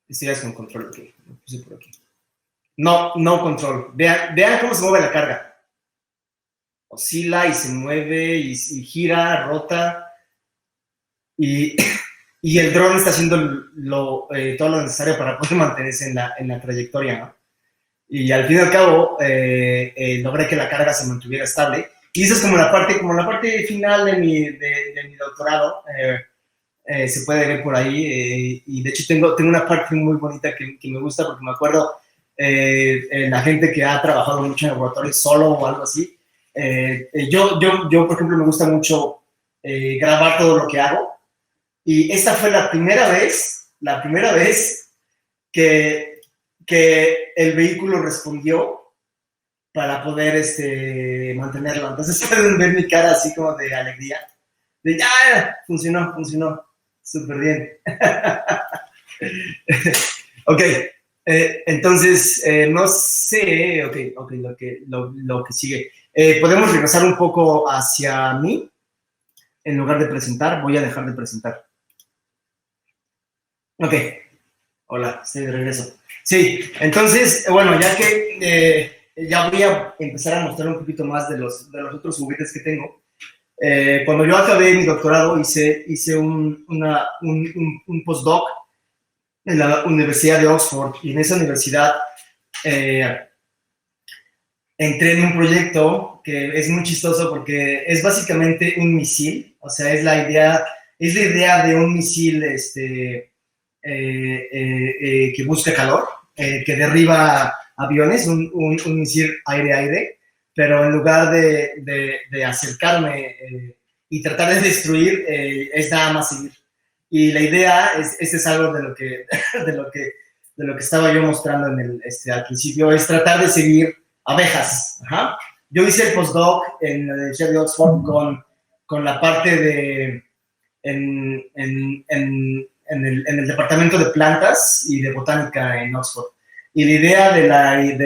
Ya es con control, ok. Lo puse por aquí. No control. Vean cómo se mueve la carga. Oscila y se mueve y gira, rota. Y el dron está haciendo todo lo necesario para poder mantenerse en la trayectoria, ¿no? Y al fin y al cabo, logré que la carga se mantuviera estable. Y esa es como la parte final de mi doctorado. Se puede ver por ahí. Y de hecho tengo una parte muy bonita que me gusta, porque me acuerdo la gente que ha trabajado mucho en laboratorio solo o algo así. Yo, por ejemplo, me gusta mucho grabar todo lo que hago. Y esta fue la primera vez que el vehículo respondió para poder mantenerlo. Entonces pueden ver mi cara así como de alegría. De ya, funcionó, súper bien. Ok, entonces, no sé, ok, lo que sigue. Podemos regresar un poco hacia mí. En lugar de presentar, voy a dejar de presentar. Ok, hola, estoy de regreso. Sí, entonces, bueno, ya que ya voy a empezar a mostrar un poquito más de los otros juguetes que tengo. Cuando yo acabé mi doctorado, hice un postdoc en la Universidad de Oxford, y en esa universidad entré en un proyecto que es muy chistoso porque es básicamente un misil, o sea, es la idea de un misil que busca calor, que derriba aviones, un misil aire-aire, pero en lugar de acercarme y tratar de destruir, es nada más seguir. Y la idea, es algo de lo que, de lo que, de lo que estaba yo mostrando al principio, es tratar de seguir abejas. Ajá. Yo hice el postdoc en la Universidad de Oxford con la parte de en el departamento de plantas y de botánica en Oxford. Y la idea de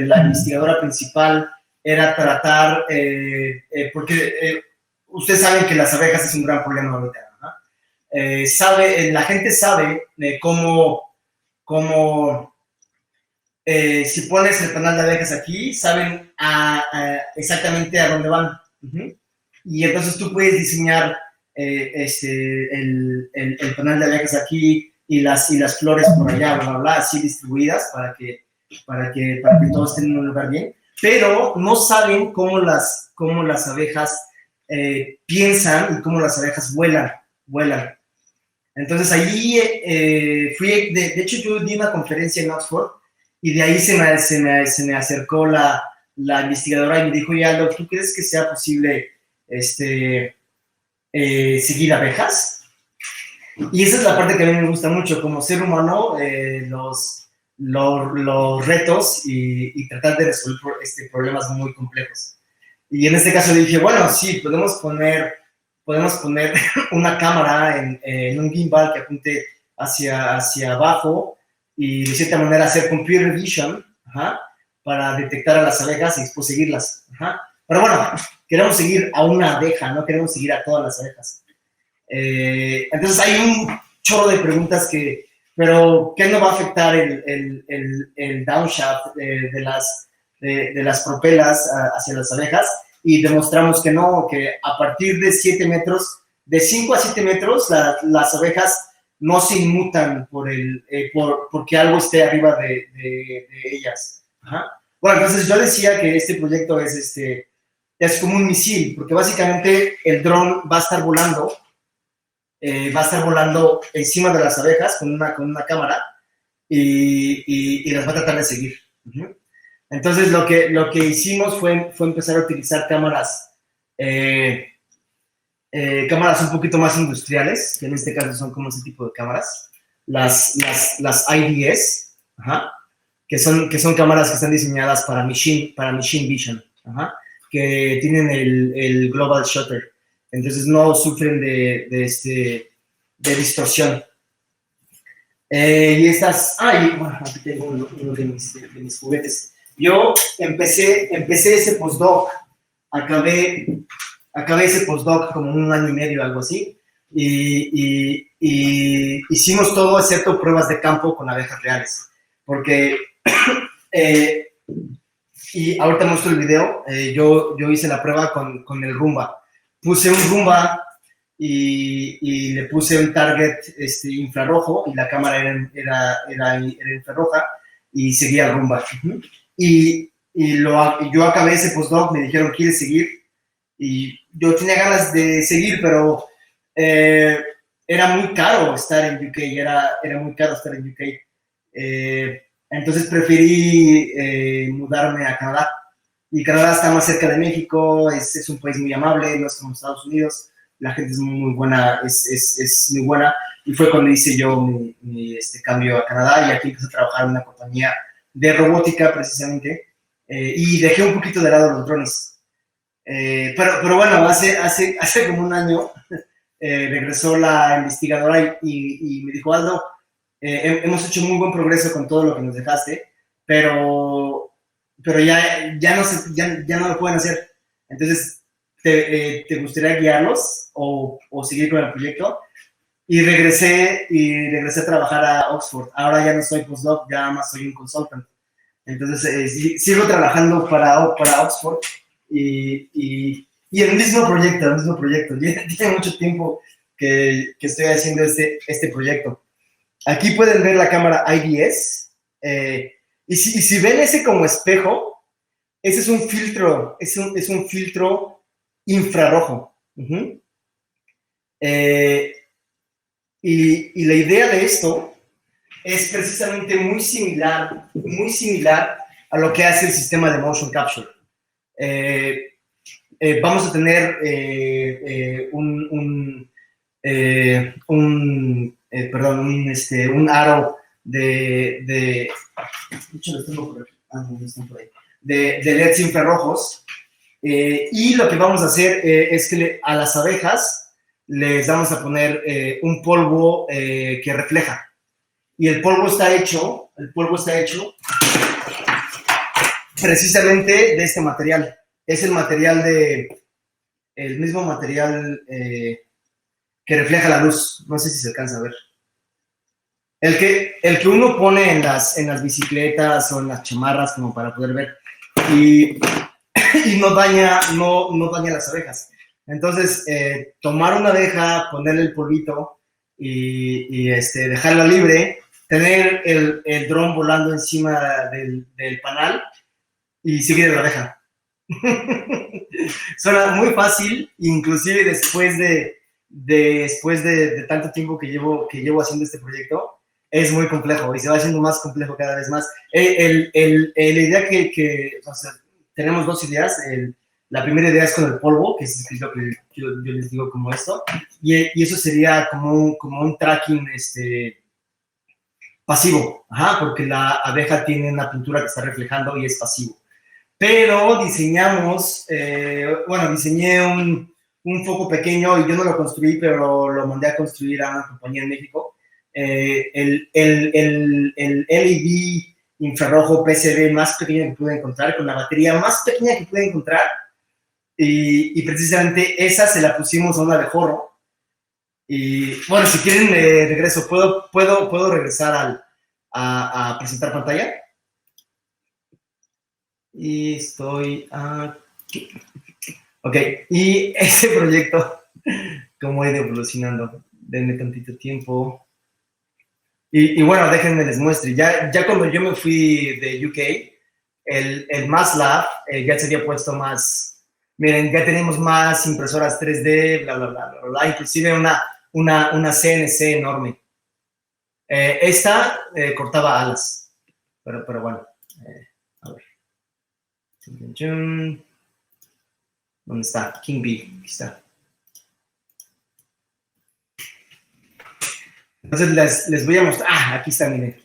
la investigadora principal era tratar, porque ustedes saben que las abejas es un gran problema ahorita, ¿no? La gente sabe cómo si pones el panal de abejas aquí, saben exactamente a dónde van. Uh-huh. Y entonces tú puedes diseñar el panal de abejas aquí y las flores por allá, bla, bla, bla, así distribuidas para que todos estén en un lugar bien. Pero no saben cómo las abejas piensan y cómo las abejas vuelan. Entonces ahí fui, de hecho yo di una conferencia en Oxford y de ahí se me acercó la investigadora y me dijo, ya, Aldo, ¿tú crees que sea posible seguir abejas? Y esa es la parte que a mí me gusta mucho, como ser humano, los retos y tratar de resolver problemas muy complejos. Y en este caso dije, bueno, sí, podemos poner una cámara en un gimbal que apunte hacia abajo y de cierta manera hacer computer vision, ajá, para detectar a las abejas y después seguirlas. Ajá. Pero bueno, queremos seguir a una abeja, no queremos seguir a todas las abejas. Entonces hay un chorro de preguntas pero ¿qué no va a afectar el downshaft de las propelas hacia las abejas? Y demostramos que no, que a partir de 7 metros, de 5 a 7 metros, las abejas no se inmutan porque algo esté arriba de ellas. Ajá. Bueno, entonces yo decía que este proyecto es como un misil, porque básicamente el dron va a estar volando encima de las abejas con una cámara y las va a tratar de seguir. Uh-huh. Entonces, lo que hicimos fue empezar a utilizar cámaras un poquito más industriales, que en este caso son como ese tipo de cámaras, las IDS, ajá, que son cámaras que están diseñadas para machine vision, ajá, que tienen el global shutter, entonces no sufren de distorsión. Y estas, bueno, aquí tengo uno de mis juguetes. Yo empecé ese postdoc, acabé ese postdoc como 1 año y medio, algo así, y hicimos todo excepto pruebas de campo con abejas reales, porque, y ahorita muestro el video, yo hice la prueba con el Roomba. Puse un Roomba y le puse un target infrarrojo, y la cámara era infrarroja, y seguía el Roomba. Uh-huh. Y yo acabé ese postdoc, me dijeron, ¿quieres seguir? Y yo tenía ganas de seguir, pero era muy caro estar en UK, era muy caro estar en UK. Entonces preferí mudarme a Canadá. Y Canadá está más cerca de México, es un país muy amable, no es como Estados Unidos, la gente es muy buena, es muy buena. Y fue cuando hice yo mi cambio a Canadá, y aquí empecé a trabajar en una compañía de robótica precisamente, y dejé un poquito de lado los drones. Pero bueno, hace como 1 año regresó la investigadora y me dijo, Aldo, hemos hecho muy buen progreso con todo lo que nos dejaste, pero ya no lo pueden hacer. Entonces, ¿te gustaría guiarlos o seguir con el proyecto? Y regresé a trabajar a Oxford. Ahora ya no soy postdoc, ya más soy un consultant. Entonces, sigo trabajando para Oxford y el mismo proyecto. Tiene mucho tiempo que estoy haciendo este proyecto. Aquí pueden ver la cámara IDS. Y si ven ese como espejo, ese es un filtro, es un filtro infrarrojo. Uh-huh. Y la idea de esto es precisamente muy similar a lo que hace el sistema de motion capture. Vamos a tener un aro de hecho, los tengo por aquí. No están por ahí. De LEDs infrarrojos. Y lo que vamos a hacer es que a las abejas les vamos a poner un polvo que refleja. Y el polvo está hecho precisamente de este material. Es el mismo material que refleja la luz. No sé si se alcanza a ver. El que uno pone en las bicicletas o en las chamarras como para poder ver. Y no daña las abejas. Entonces, tomar una abeja, ponerle el polvito y dejarla libre, tener el dron volando encima del panal y seguir la abeja. Suena muy fácil, inclusive después de tanto tiempo que llevo haciendo este proyecto, es muy complejo y se va haciendo más complejo cada vez más. La idea o sea, tenemos dos ideas. La primera idea es con el polvo, que es lo que yo les digo como esto, y eso sería como un tracking pasivo, porque la abeja tiene una pintura que está reflejando y es pasivo. Pero diseñé un foco pequeño y yo no lo construí, pero lo mandé a construir a una compañía en México. El LED infrarrojo PCB más pequeño que pude encontrar, con la batería más pequeña que pude encontrar, y precisamente esa se la pusimos a un abejorro. Y bueno, si quieren regreso, ¿puedo regresar a presentar pantalla? Y estoy aquí. Ok, y este proyecto, cómo ha ido evolucionando. Denme tantito tiempo. Y bueno, déjenme les muestre. Ya cuando yo me fui de UK, el MATLAB ya se había puesto más. Miren, ya tenemos más impresoras 3D, bla, bla, bla, bla, bla, inclusive una CNC enorme. Esta cortaba alas, pero bueno, a ver. ¿Dónde está? King Bee, aquí está. Entonces les voy a mostrar. Aquí está, miren.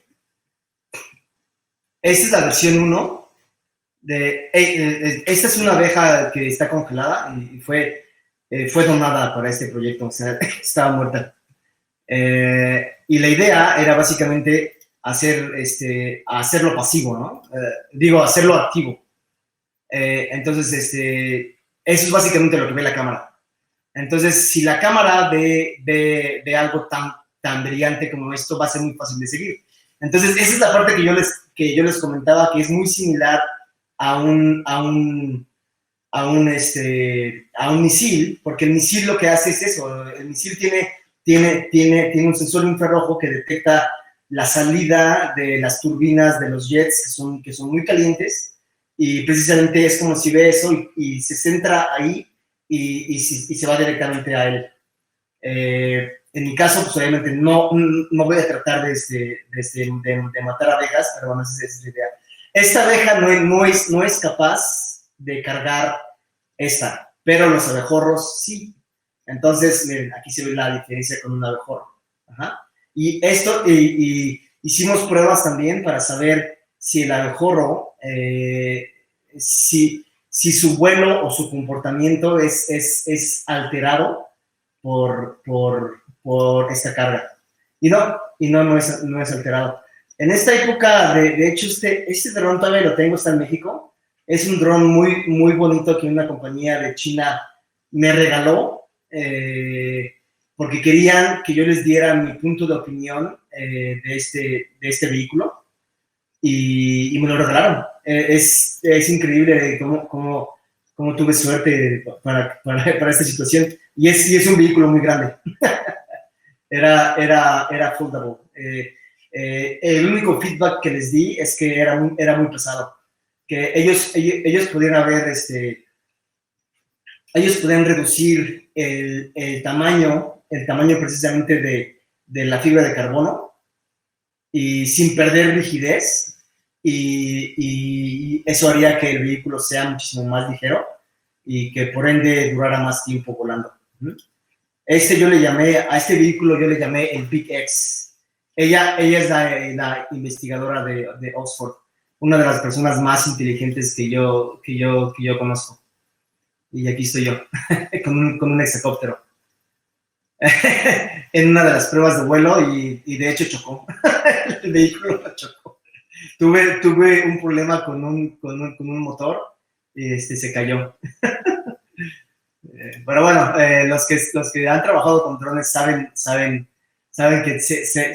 Esta es la versión 1. Esta es una abeja que está congelada y fue donada para este proyecto. O sea, estaba muerta. Y la idea era básicamente hacerlo pasivo, ¿no? Hacerlo activo. Entonces, eso es básicamente lo que ve la cámara. Entonces, si la cámara ve algo tan brillante como esto, va a ser muy fácil de seguir. Entonces, esa es la parte que yo les comentaba, que es muy similar a un misil, porque el misil lo que hace es eso. El misil tiene un sensor infrarrojo que detecta la salida de las turbinas de los jets que son muy calientes, y precisamente es como si ve eso y se centra ahí y se va directamente a él. En mi caso, pues obviamente no voy a tratar de matar abejas, pero bueno, esa es la idea. Esta abeja no es capaz de cargar esta, pero los abejorros sí. Entonces, miren, aquí se ve la diferencia con un abejorro. Y hicimos pruebas también para saber si el abejorro, si su vuelo o su comportamiento es alterado por esta carga. Y no es alterado. En esta época, de hecho, este dron todavía lo tengo, está en México. Es un dron muy, muy bonito que una compañía de China me regaló, porque querían que yo les diera mi punto de opinión de este vehículo, y me lo regalaron. Es increíble cómo tuve suerte para esta situación, y es un vehículo muy grande. Era foldable. El único feedback que les di es que era muy pesado, que ellos podían reducir el tamaño precisamente de la fibra de carbono, y sin perder rigidez, y eso haría que el vehículo sea muchísimo más ligero y que por ende durara más tiempo volando. A este vehículo yo le llamé el Big X. Ella es la investigadora de Oxford, una de las personas más inteligentes que yo conozco. Y aquí estoy yo, con un hexacóptero. En una de las pruebas de vuelo y de hecho chocó. El vehículo chocó. Tuve un problema con un motor y se cayó. Pero bueno, los que han trabajado con drones saben que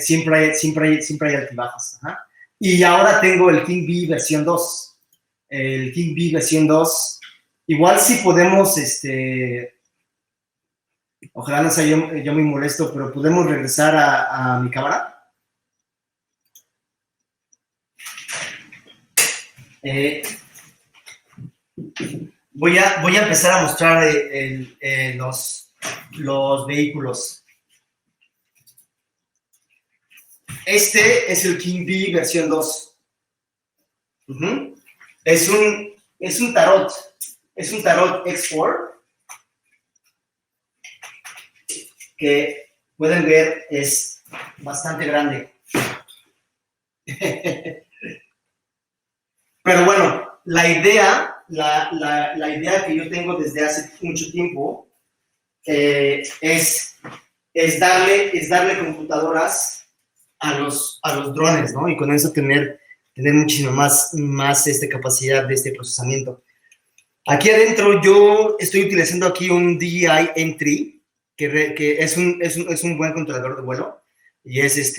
siempre hay altibajos. Ajá. Y ahora tengo el King Bee versión 2. El King Bee versión 2. Igual si podemos, ojalá no sea yo muy molesto, pero podemos regresar a mi cámara. Voy a empezar a mostrar los vehículos. Este es el King Bee versión 2. Es un Tarot. Es un Tarot X4 que pueden ver es bastante grande. Pero bueno, la idea que yo tengo desde hace mucho tiempo es darle computadoras a los drones, ¿no? Y con eso tener muchísima más capacidad de procesamiento. Aquí adentro yo estoy utilizando aquí un DJI M3, que es un buen controlador de vuelo, y es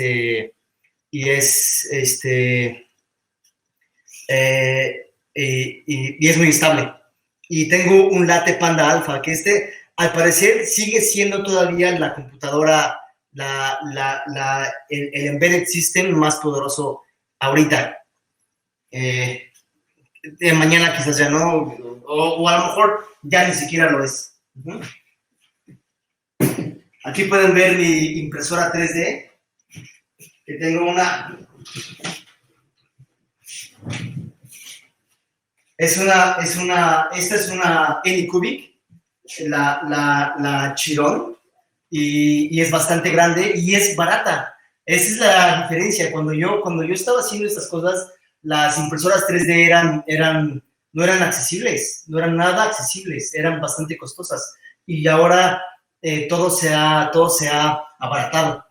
muy estable. Y tengo un Late Panda Alpha, que al parecer sigue siendo todavía la computadora, el embedded system más poderoso ahorita. De mañana quizás ya no, o a lo mejor ya ni siquiera lo es. Aquí pueden ver mi impresora 3D, que tengo esta es una Anycubic, la Chiron, y es bastante grande y es barata. Esa es la diferencia. Cuando yo estaba haciendo estas cosas, las impresoras 3D no eran accesibles, no eran nada accesibles, eran bastante costosas. Y ahora todo se ha abaratado.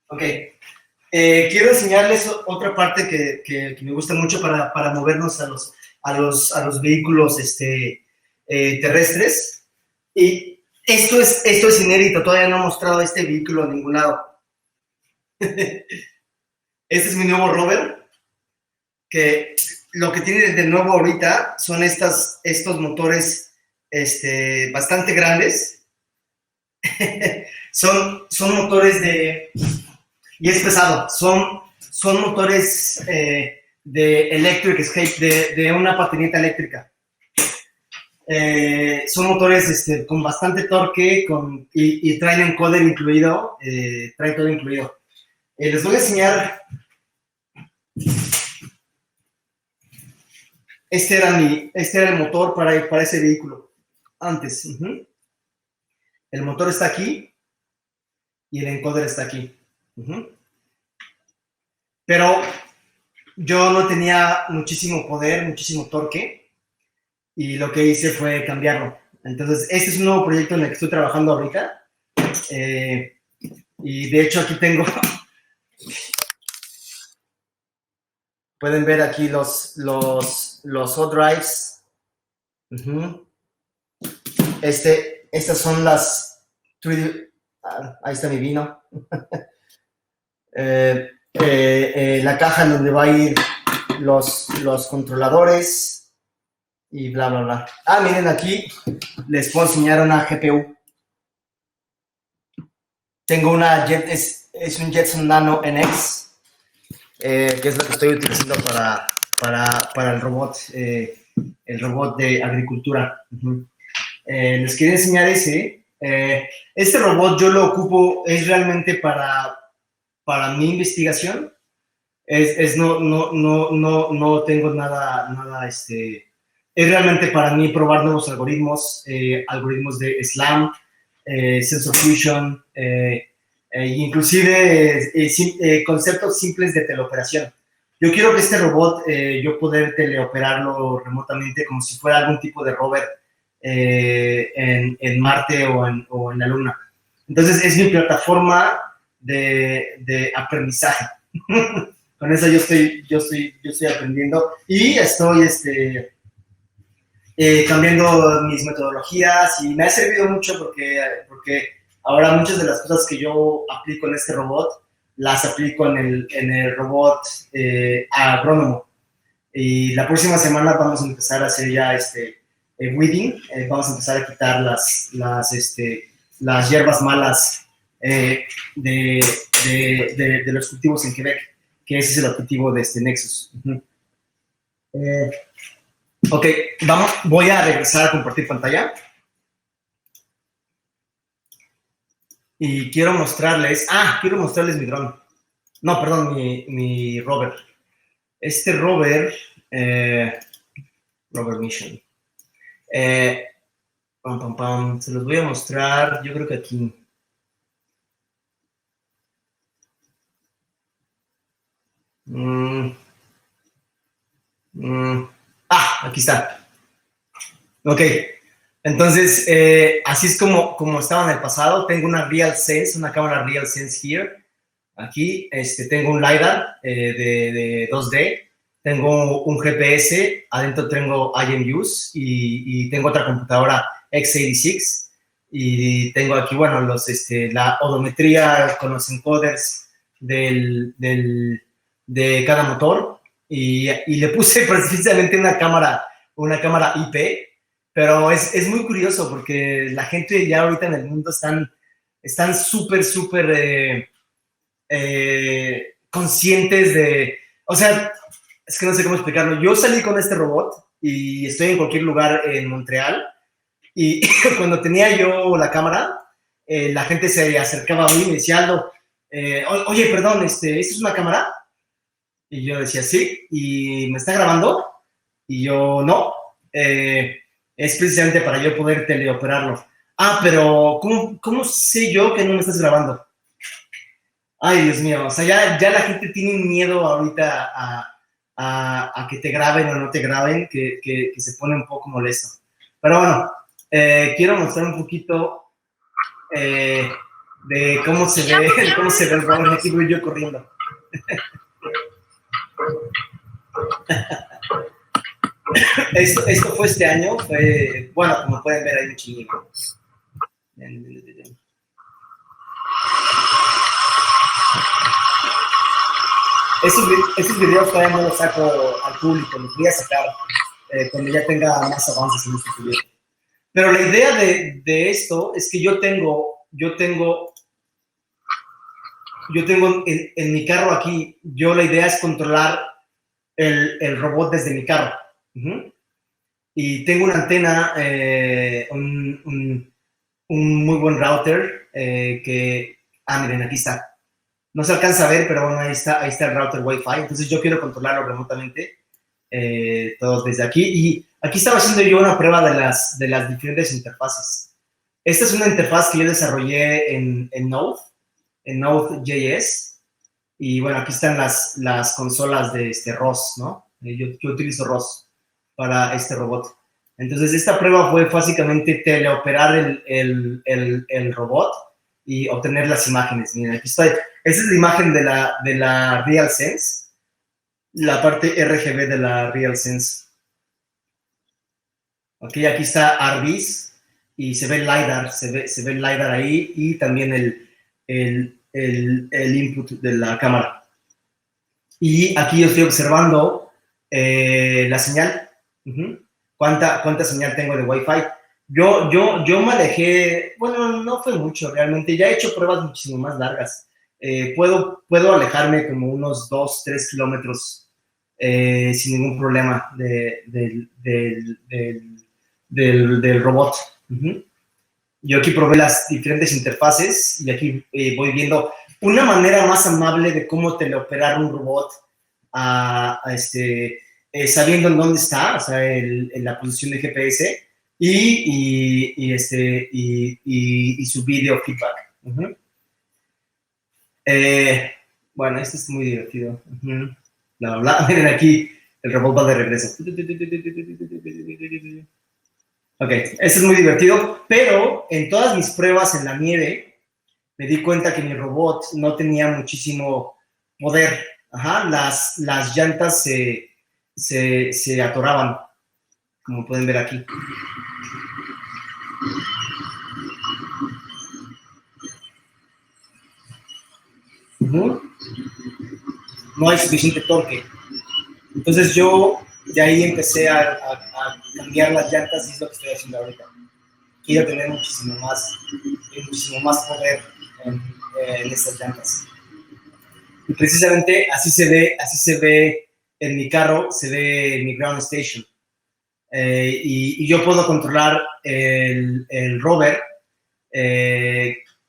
Ok. Quiero enseñarles otra parte que me gusta mucho para movernos a los vehículos terrestres. Y esto es inédito, todavía no he mostrado este vehículo en ningún lado. Este es mi nuevo rover, que lo que tiene de nuevo ahorita son estos motores bastante grandes. son motores y es pesado, son motores de Electric Escape, de una patineta eléctrica. Son motores con bastante torque y traen encoder incluido, trae todo incluido. Les voy a enseñar. Este era el motor para ese vehículo antes. El motor está aquí y el encoder está aquí. Pero yo no tenía muchísimo poder, muchísimo torque, y lo que hice fue cambiarlo. Entonces, este es un nuevo proyecto en el que estoy trabajando ahorita. Y de hecho aquí tengo... Pueden ver aquí los hot drives. Estas son las 3D. Ahí está mi vino. La caja en donde va a ir los controladores y bla, bla, bla. Miren aquí, les puedo enseñar una GPU. Tengo es un Jetson Nano NX, que es lo que estoy utilizando para el robot de agricultura. Les quería enseñar ese. Este robot yo lo ocupo, es realmente para para mi investigación no tengo nada, es realmente para mí probar nuevos algoritmos, algoritmos de SLAM, Sensor Fusion, inclusive conceptos simples de teleoperación. Yo quiero que este robot, yo poder teleoperarlo remotamente como si fuera algún tipo de rover en Marte o en la Luna. Entonces, es mi plataforma de aprendizaje. Con eso yo estoy aprendiendo y estoy cambiando mis metodologías y me ha servido mucho porque ahora muchas de las cosas que yo aplico en este robot las aplico en el robot agrónomo. Y la próxima semana vamos a empezar a hacer ya weeding, vamos a empezar a quitar las hierbas malas de los cultivos en Quebec, que ese es el objetivo de este Nexus. Ok, voy a regresar a compartir pantalla. Y quiero mostrarles mi dron. No, perdón, mi rover. Este rover, rover mission. Se los voy a mostrar, yo creo que aquí. Aquí está. Ok, entonces, así es como estaba en el pasado. Tengo una RealSense, una cámara RealSense here. Aquí tengo un LiDAR de 2D. Tengo un GPS, adentro tengo IMUs y tengo otra computadora x86. Y tengo aquí, bueno, la odometría con los encoders de cada motor. Y le puse precisamente una cámara IP. Pero es muy curioso porque la gente ya ahorita en el mundo están súper conscientes de... O sea, es que no sé cómo explicarlo. Yo salí con este robot y estoy en cualquier lugar en Montreal y cuando tenía yo la cámara, la gente se acercaba a mí y me decía, Aldo, oye, perdón, ¿esta es una cámara? Y yo decía, sí. ¿Y me está grabando? Y yo, no. Es precisamente para yo poder teleoperarlo. Pero ¿cómo sé yo que no me estás grabando? Ay, Dios mío, o sea, ya la gente tiene un miedo ahorita a que te graben o no te graben, que se pone un poco molesto. Pero bueno, quiero mostrar un poquito de cómo se ve el robot. Aquí voy yo corriendo. Esto fue este año, bueno, como pueden ver, hay un chingo. Esos videos todavía no los saco al público, los voy a sacar cuando ya tenga más avances en este proyecto. Pero la idea de esto es que yo tengo en mi carro aquí, la idea es controlar el robot desde mi carro. Y tengo una antena, un muy buen router miren, aquí está. No se alcanza a ver, pero bueno, ahí está el router Wi-Fi. Entonces yo quiero controlarlo remotamente, todo desde aquí. Y aquí estaba haciendo yo una prueba de las diferentes interfaces. Esta es una interfaz que yo desarrollé en Node.js. Y bueno, aquí están las consolas de ROS, ¿no? Yo utilizo ROS para este robot. Entonces, esta prueba fue básicamente teleoperar el robot y obtener las imágenes. Miren, aquí está. Esa es la imagen de la RealSense, la parte RGB de la RealSense. Ok, aquí está RBs y se ve el LiDAR, se ve el LiDAR ahí y también el input de la cámara. Y aquí yo estoy observando la señal. ¿Cuánta señal tengo de Wi-Fi? Yo me alejé, bueno, no fue mucho realmente, ya he hecho pruebas muchísimo más largas. Puedo alejarme como unos 2-3 kilómetros sin ningún problema del robot. yo aquí probé las diferentes interfaces y aquí voy viendo una manera más amable de cómo teleoperar un robot sabiendo en dónde está, o sea, en la posición de GPS y su video feedback. Bueno, esto es muy divertido. Bla, bla, bla. Miren aquí, el robot va de regreso. Ok, esto es muy divertido, pero en todas mis pruebas en la nieve me di cuenta que mi robot no tenía muchísimo poder. Las llantas se atoraban, como pueden ver aquí. No hay suficiente torque. Entonces yo de ahí empecé a cambiar las llantas y es lo que estoy haciendo ahorita. Quiero tener muchísimo más poder en estas llantas. Y precisamente así se ve en mi carro, se ve mi ground station. Y yo puedo controlar el rover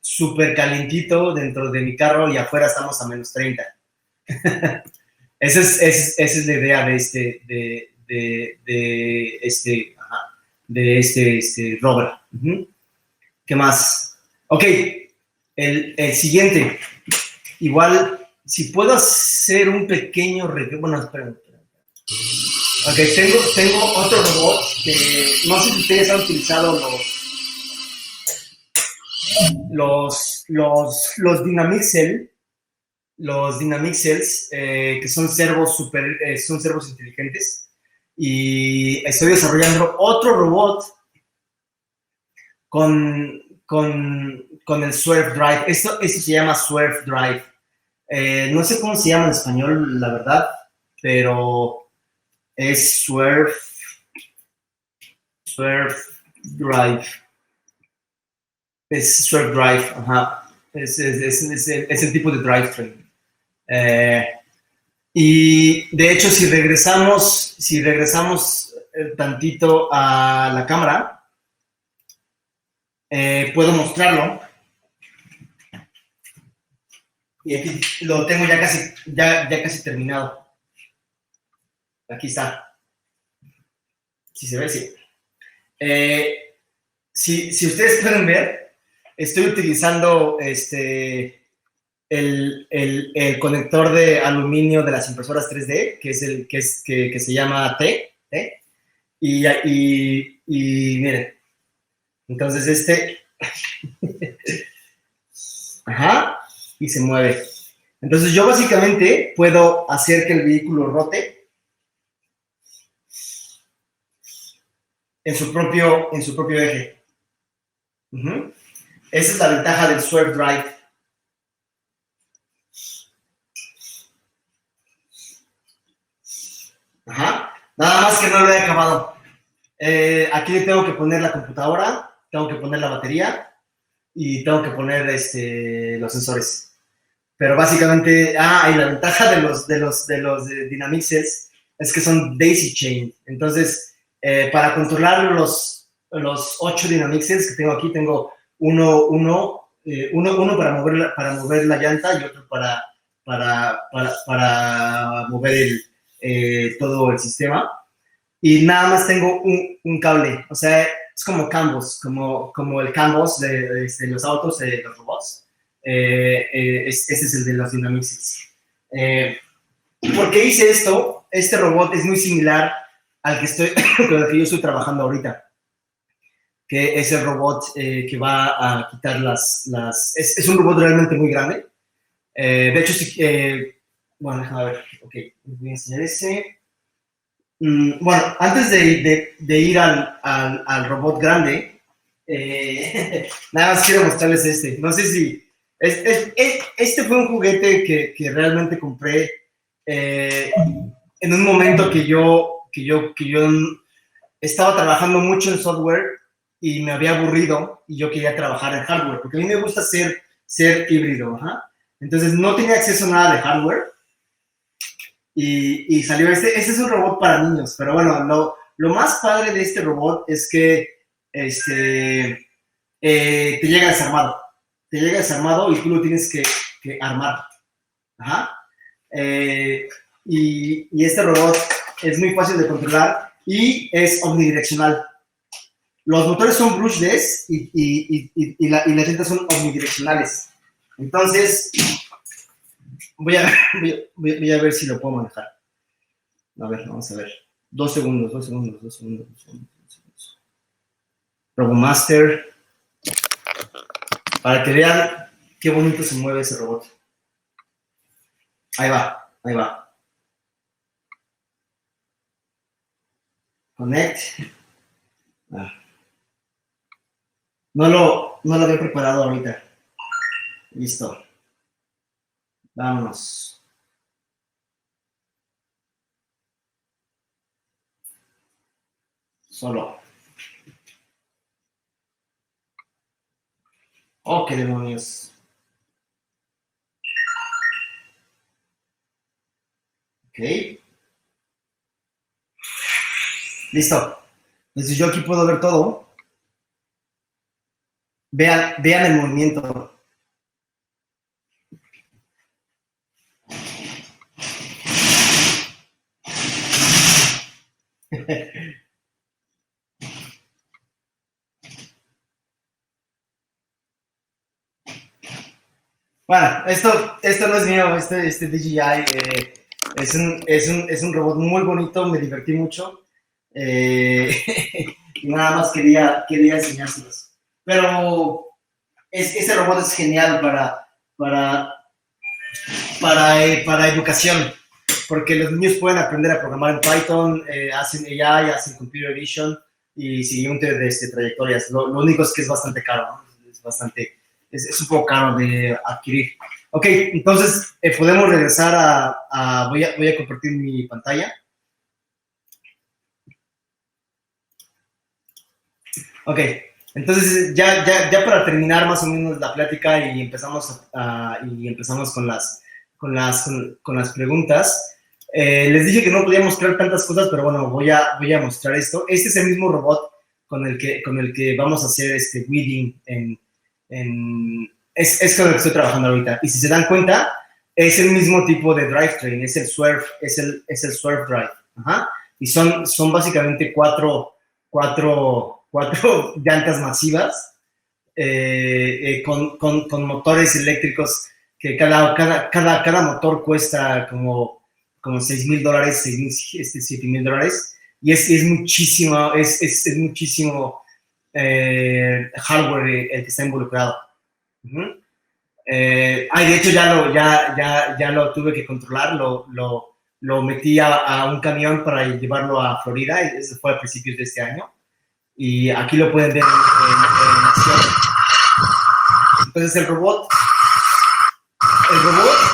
súper calientito dentro de mi carro y afuera estamos a menos 30. Esa es la idea de este rover. ¿Qué más? Ok, el siguiente. Igual, si puedo hacer un pequeño review. Bueno, esperen. Ok, tengo otro robot que no sé si ustedes han utilizado los Dynamixel. Los Dynamixels, que son servos son servos inteligentes. Y estoy desarrollando otro robot con el Swerve Drive. Esto se llama Swerve Drive. No sé cómo se llama en español, la verdad, pero es Swerve Drive. Es Swerve Drive, ajá. Es el tipo de drivetrain. Y de hecho, si regresamos tantito a la cámara, puedo mostrarlo. Y aquí lo tengo ya casi terminado. Aquí está. Si se ve, sí. Si ustedes pueden ver, estoy utilizando el conector de aluminio de las impresoras 3D, que se llama T. Y miren, entonces ajá, y se mueve. Entonces yo básicamente puedo hacer que el vehículo rote en su propio eje. Esa es la ventaja del Swerve Drive. Ajá. Nada más que no lo he acabado. Aquí le tengo que poner la computadora, tengo que poner la batería y tengo que poner los sensores. Pero básicamente, y la ventaja de los Dynamixels es que son daisy chain. Entonces, para controlar los 8 Dynamixels que tengo aquí, tengo uno para mover la llanta y otro para mover todo el sistema. Y nada más tengo un cable, o sea, es como Canvas, como el Canvas de los autos, de los robots. Este es el de los Dynamixels. ¿Por qué hice esto? Este robot es muy similar al con el que yo estoy trabajando ahorita, que es el robot que va a quitar es un robot realmente muy grande. De hecho, bueno, déjame ver. Ok, voy a enseñar ese. Bueno, antes de ir al robot grande, nada más quiero mostrarles No sé si... Este fue un juguete que realmente compré en un momento que yo estaba trabajando mucho en software y me había aburrido y yo quería trabajar en hardware, porque a mí me gusta ser híbrido. Entonces no tenía acceso a nada de hardware. Y salió este es un robot para niños, pero bueno, lo más padre de este robot es que te llega desarmado. Te llega desarmado y tú lo tienes que armar. Ajá. Y este robot es muy fácil de controlar y es omnidireccional. Los motores son brushless y las llantas son omnidireccionales. Entonces, voy a ver si lo puedo manejar. A ver, vamos a ver. 2 segundos. RoboMaster. Para que vean qué bonito se mueve ese robot. Ahí va. Connect. No lo había preparado ahorita. Listo. Vámonos. Solo. Oh, qué demonios. Ok. Listo. Entonces yo aquí puedo ver todo. Vean el movimiento. Bueno, esto no es mío, este DJI es un robot muy bonito, me divertí mucho. Y nada más quería enseñárselos. Pero este robot es genial para educación, porque los niños pueden aprender a programar en Python, hacen AI, hacen Computer Vision y siguiente de trayectorias. Lo único es que es bastante caro, ¿no? Es un poco caro de adquirir. Ok, entonces podemos regresar voy a compartir mi pantalla. Ok, entonces ya para terminar más o menos la plática y empezamos con las preguntas. Les dije que no podía mostrar tantas cosas, pero bueno, voy a mostrar esto. Este es el mismo robot con el que vamos a hacer weeding es con el que estoy trabajando ahorita. Y si se dan cuenta, es el mismo tipo de drivetrain, es el Swerve, es el Swerve Drive. Ajá. Y son básicamente cuatro llantas masivas con motores eléctricos que cada motor cuesta como $6,000, $7,000, y es muchísimo, hardware el que está involucrado. Uh-huh. De hecho ya lo tuve que controlar, lo metí a un camión para llevarlo a Florida, eso fue a principios de este año, y aquí lo pueden ver en acción. Entonces el robot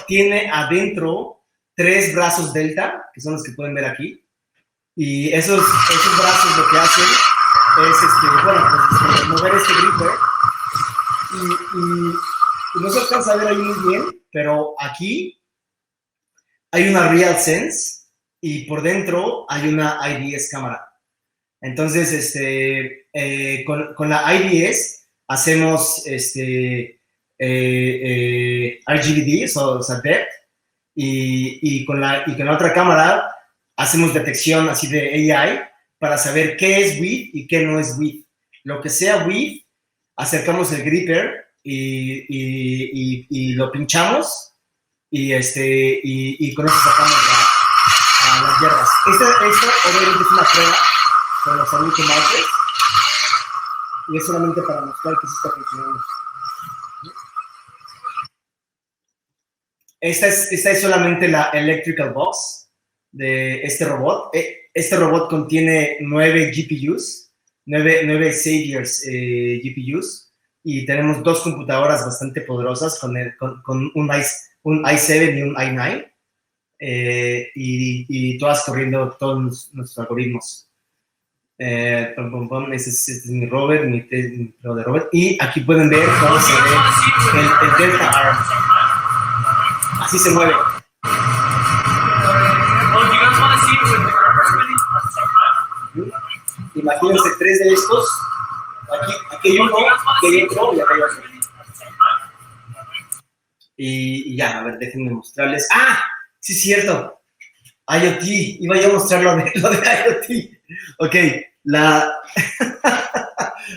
tiene adentro 3 brazos delta, que son los que pueden ver aquí, y esos brazos lo que hacen es mover este gripper, y no se alcanza a ver ahí muy bien, pero aquí hay una RealSense y por dentro hay una IDS cámara. Entonces, con la IDS hacemos RGBD, o sea, depth, y con la otra cámara hacemos detección así de AI para saber qué es width y qué no es width. Lo que sea width, acercamos el gripper y lo pinchamos y con eso sacamos las hierbas. Esto obviamente es una prueba con los adultos markers y es solamente para mostrar que sí está funcionando. Esta es solamente la electrical box de este robot. Este robot contiene 9 GPUs, 9 Saviors GPUs, y tenemos 2 computadoras bastante poderosas con un i7 y un i9, y todas corriendo todos nuestros algoritmos. Ese es mi rover, mi pro de Robert, y aquí pueden ver cómo se ve el Delta Arm. Así se mueve. Imagínense 3 de estos Aquí hay uno, aquí hay otro y acá hay otro. Y ya, a ver, déjenme mostrarles. ¡Ah! Sí, es cierto. IoT. Iba yo a mostrar lo de IoT. Ok,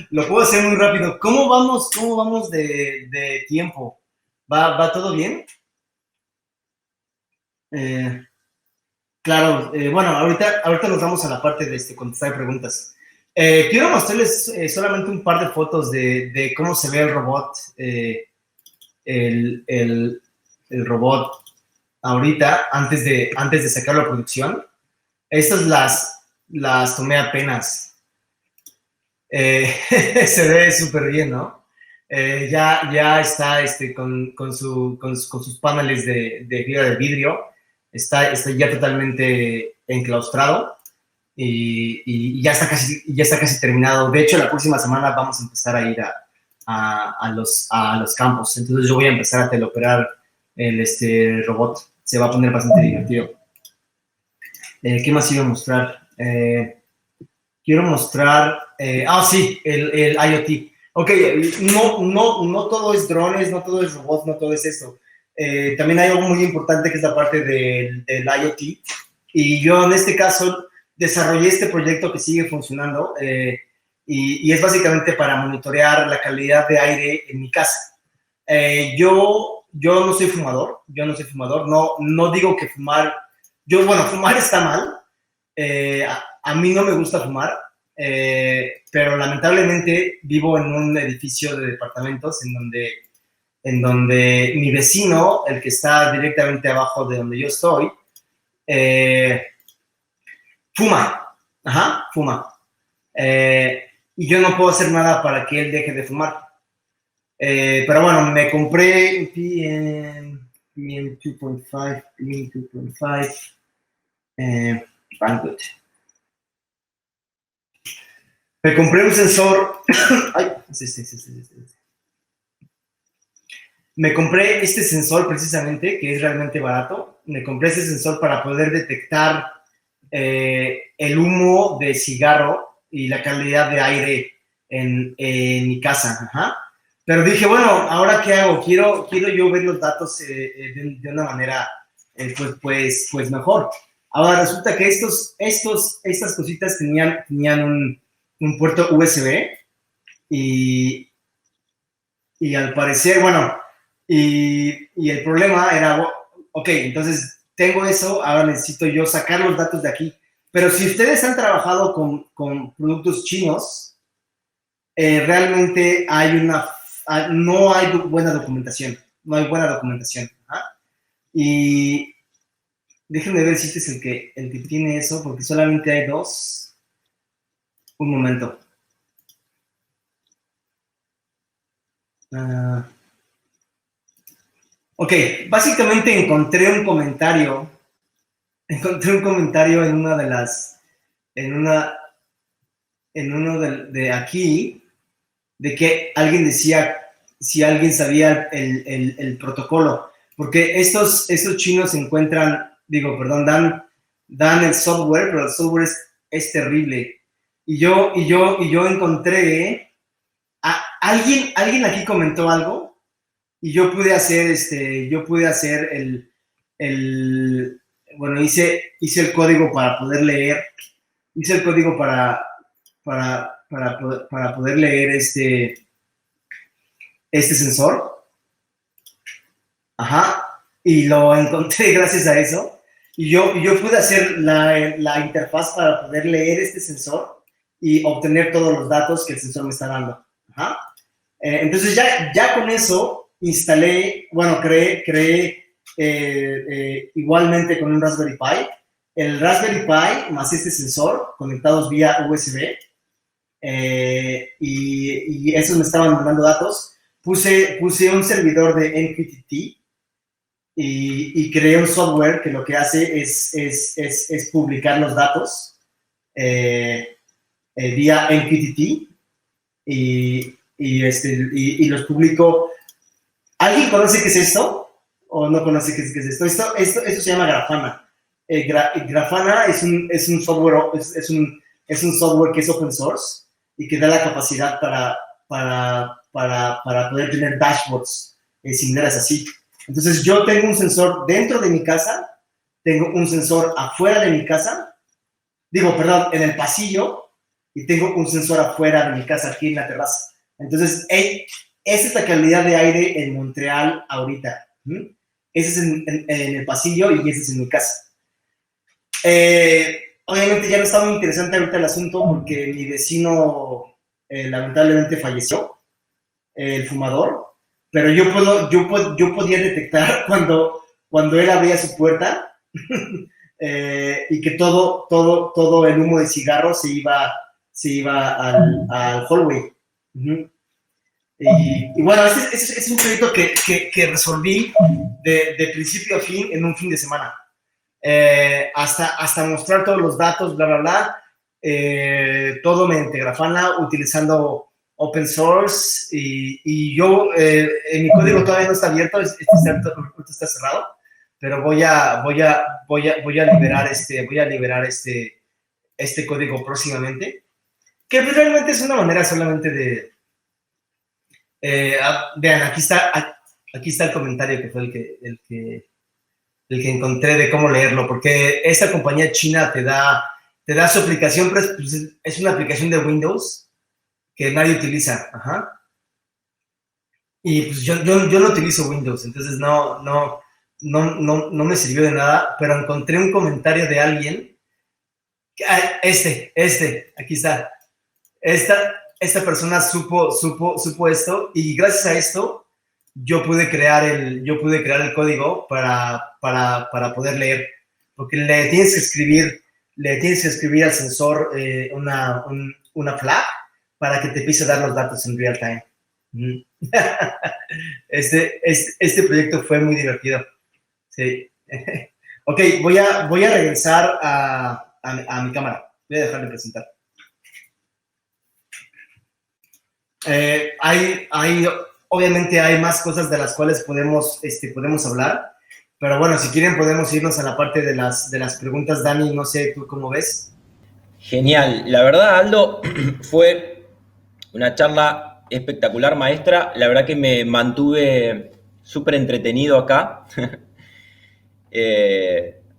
lo puedo hacer muy rápido. ¿Cómo vamos de tiempo? ¿Va todo bien? Claro, bueno, ahorita nos vamos a la parte de contestar preguntas. Quiero mostrarles solamente un par de fotos de cómo se ve el robot, el robot ahorita, antes de sacarlo a producción. Estas las tomé apenas. Se ve súper bien, ¿no? Ya está con sus paneles de fibra de vidrio. Está ya totalmente enclaustrado y ya está casi terminado. De hecho, la próxima semana vamos a empezar a ir a los campos. Entonces yo voy a empezar a teleoperar el robot. Se va a poner bastante divertido. ¿Qué más iba a mostrar? Quiero mostrar, sí, el IoT. Ok, no todo es drones, no todo es robots, no todo es eso. También hay algo muy importante que es la parte del IoT. Y yo en este caso desarrollé este proyecto que sigue funcionando y es básicamente para monitorear la calidad de aire en mi casa. Yo no soy fumador, no digo que fumar, fumar está mal. A mí no me gusta fumar, pero lamentablemente vivo en un edificio de departamentos en donde mi vecino, el que está directamente abajo de donde yo estoy, fuma. Y yo no puedo hacer nada para que él deje de fumar. Pero bueno, me compré PM 2.5, Bandwidth. Me compré un sensor. Ay, Me compré este sensor precisamente, que es realmente barato. Me compré este sensor para poder detectar el humo de cigarro y la calidad de aire en mi casa. Ajá. Pero dije, bueno, ¿ahora qué hago? Quiero yo ver los datos de una manera pues mejor. Ahora resulta que estas cositas tenían un puerto USB y al parecer, y el problema era, ok, entonces tengo eso, ahora necesito yo sacar los datos de aquí. Pero si ustedes han trabajado con productos chinos, realmente no hay buena documentación. ¿Ah? Y déjenme ver si este es el que tiene eso, porque solamente hay dos. Un momento. Ok, básicamente encontré un comentario en una de las, en uno de aquí, de que alguien decía si alguien sabía el protocolo, porque estos chinos encuentran, dan el software, pero el software es terrible. Y yo encontré, alguien aquí comentó algo, y yo pude hacer hice el código para poder leer, para poder leer este sensor. Ajá, y lo encontré gracias a eso. Y yo pude hacer la interfaz para poder leer este sensor y obtener todos los datos que el sensor me está dando. Ajá. Entonces ya con eso instalé, creé igualmente con un Raspberry Pi. El Raspberry Pi más este sensor conectados vía USB. Y esos me estaban mandando datos. Puse un servidor de MQTT y creé un software que lo que hace es publicar los datos vía MQTT y los publico. ¿Alguien conoce qué es esto? ¿O no conoce qué es esto? Esto se llama Grafana. Grafana es un software, es un software que es open source y que da la capacidad para poder tener dashboards similares así. Entonces, yo tengo un sensor dentro de mi casa, tengo un sensor afuera de mi casa, en el pasillo, y tengo un sensor afuera de mi casa, aquí en la terraza. Entonces, esa es la calidad de aire en Montreal ahorita. Ese es en el pasillo y ese es en mi casa. Obviamente ya no está muy interesante ahorita el asunto porque mi vecino lamentablemente falleció, el fumador, pero yo podía detectar cuando él abría su puerta y que todo el humo de cigarro se iba al hallway. Y bueno, ese es un proyecto que resolví de principio a fin en un fin de semana. Hasta mostrar todos los datos, bla, bla, bla. Todo mediante Grafana, utilizando open source. Y yo, en mi código todavía no está abierto, está cerrado, pero voy a liberar este código próximamente, que realmente es una manera solamente de... vean, aquí está el comentario que fue el que encontré de cómo leerlo, porque esta compañía china te da su aplicación, pero es una aplicación de Windows que nadie utiliza. Ajá. Y pues yo no utilizo Windows, entonces no me sirvió de nada, pero encontré un comentario de alguien, aquí está. Esta persona supo esto, y gracias a esto yo pude crear el código para poder leer, porque le tienes que escribir al sensor una flag para que te empiece a dar los datos en real time. Este proyecto fue muy divertido. Sí. Ok, voy a regresar a mi cámara. Voy a dejar de presentar. Obviamente hay más cosas de las cuales podemos hablar, pero bueno, si quieren podemos irnos a la parte de las preguntas. Dani, no sé, ¿tú cómo ves? Genial. La verdad, Aldo, fue una charla espectacular, maestra. La verdad que me mantuve súper entretenido acá.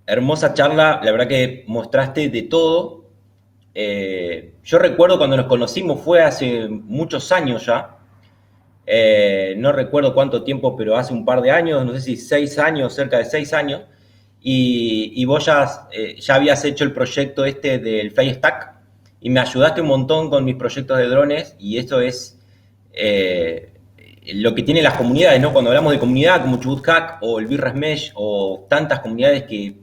Hermosa charla, la verdad que mostraste de todo. Yo recuerdo cuando nos conocimos, fue hace muchos años ya. No recuerdo cuánto tiempo, pero hace un par de años, no sé si 6 años, cerca de 6 años. Y vos ya habías hecho el proyecto este del FlyStack y me ayudaste un montón con mis proyectos de drones, y eso es lo que tienen las comunidades, ¿no? Cuando hablamos de comunidad como Chubut Hack o el Birras Mesh o tantas comunidades que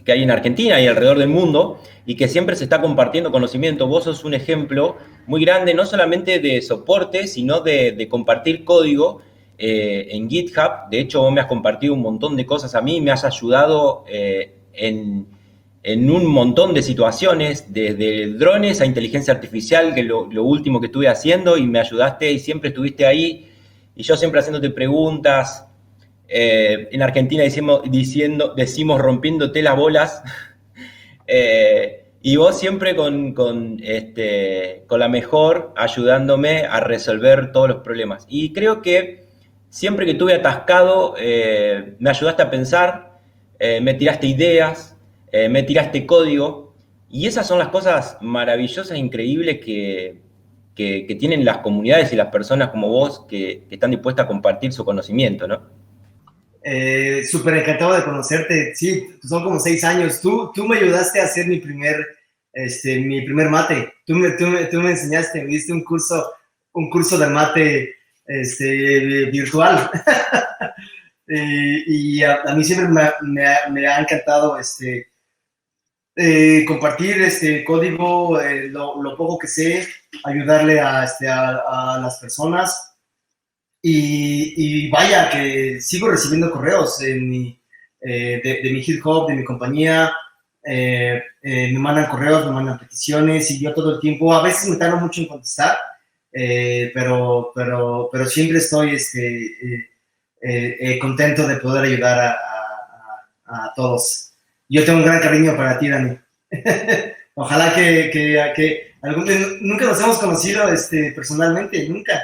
hay en Argentina y alrededor del mundo, y que siempre se está compartiendo conocimiento. Vos sos un ejemplo muy grande, no solamente de soporte, sino de compartir código en GitHub. De hecho, vos me has compartido un montón de cosas a mí, me has ayudado en un montón de situaciones, desde drones a inteligencia artificial, que es lo último que estuve haciendo, y me ayudaste y siempre estuviste ahí, y yo siempre haciéndote preguntas. En Argentina decimos rompiéndote las bolas. Y vos siempre con la mejor, ayudándome a resolver todos los problemas. Y creo que siempre que estuve atascado, me ayudaste a pensar, me tiraste ideas, me tiraste código. Y esas son las cosas maravillosas, increíbles que tienen las comunidades y las personas como vos que están dispuestas a compartir su conocimiento, ¿no? Súper encantado de conocerte. Sí, son como 6 años. Tú me ayudaste a hacer mi primer mate. Tú me enseñaste, me diste un curso de mate virtual. y a mí siempre me ha encantado compartir código, lo poco que sé, ayudarle a las personas. Y vaya, que sigo recibiendo correos de mi GitHub, de mi compañía. Me mandan correos, me mandan peticiones, y yo todo el tiempo, a veces me tardo mucho en contestar, pero siempre estoy contento de poder ayudar a todos. Yo tengo un gran cariño para ti, Dani. Ojalá que algún día, nunca nos hemos conocido personalmente, nunca.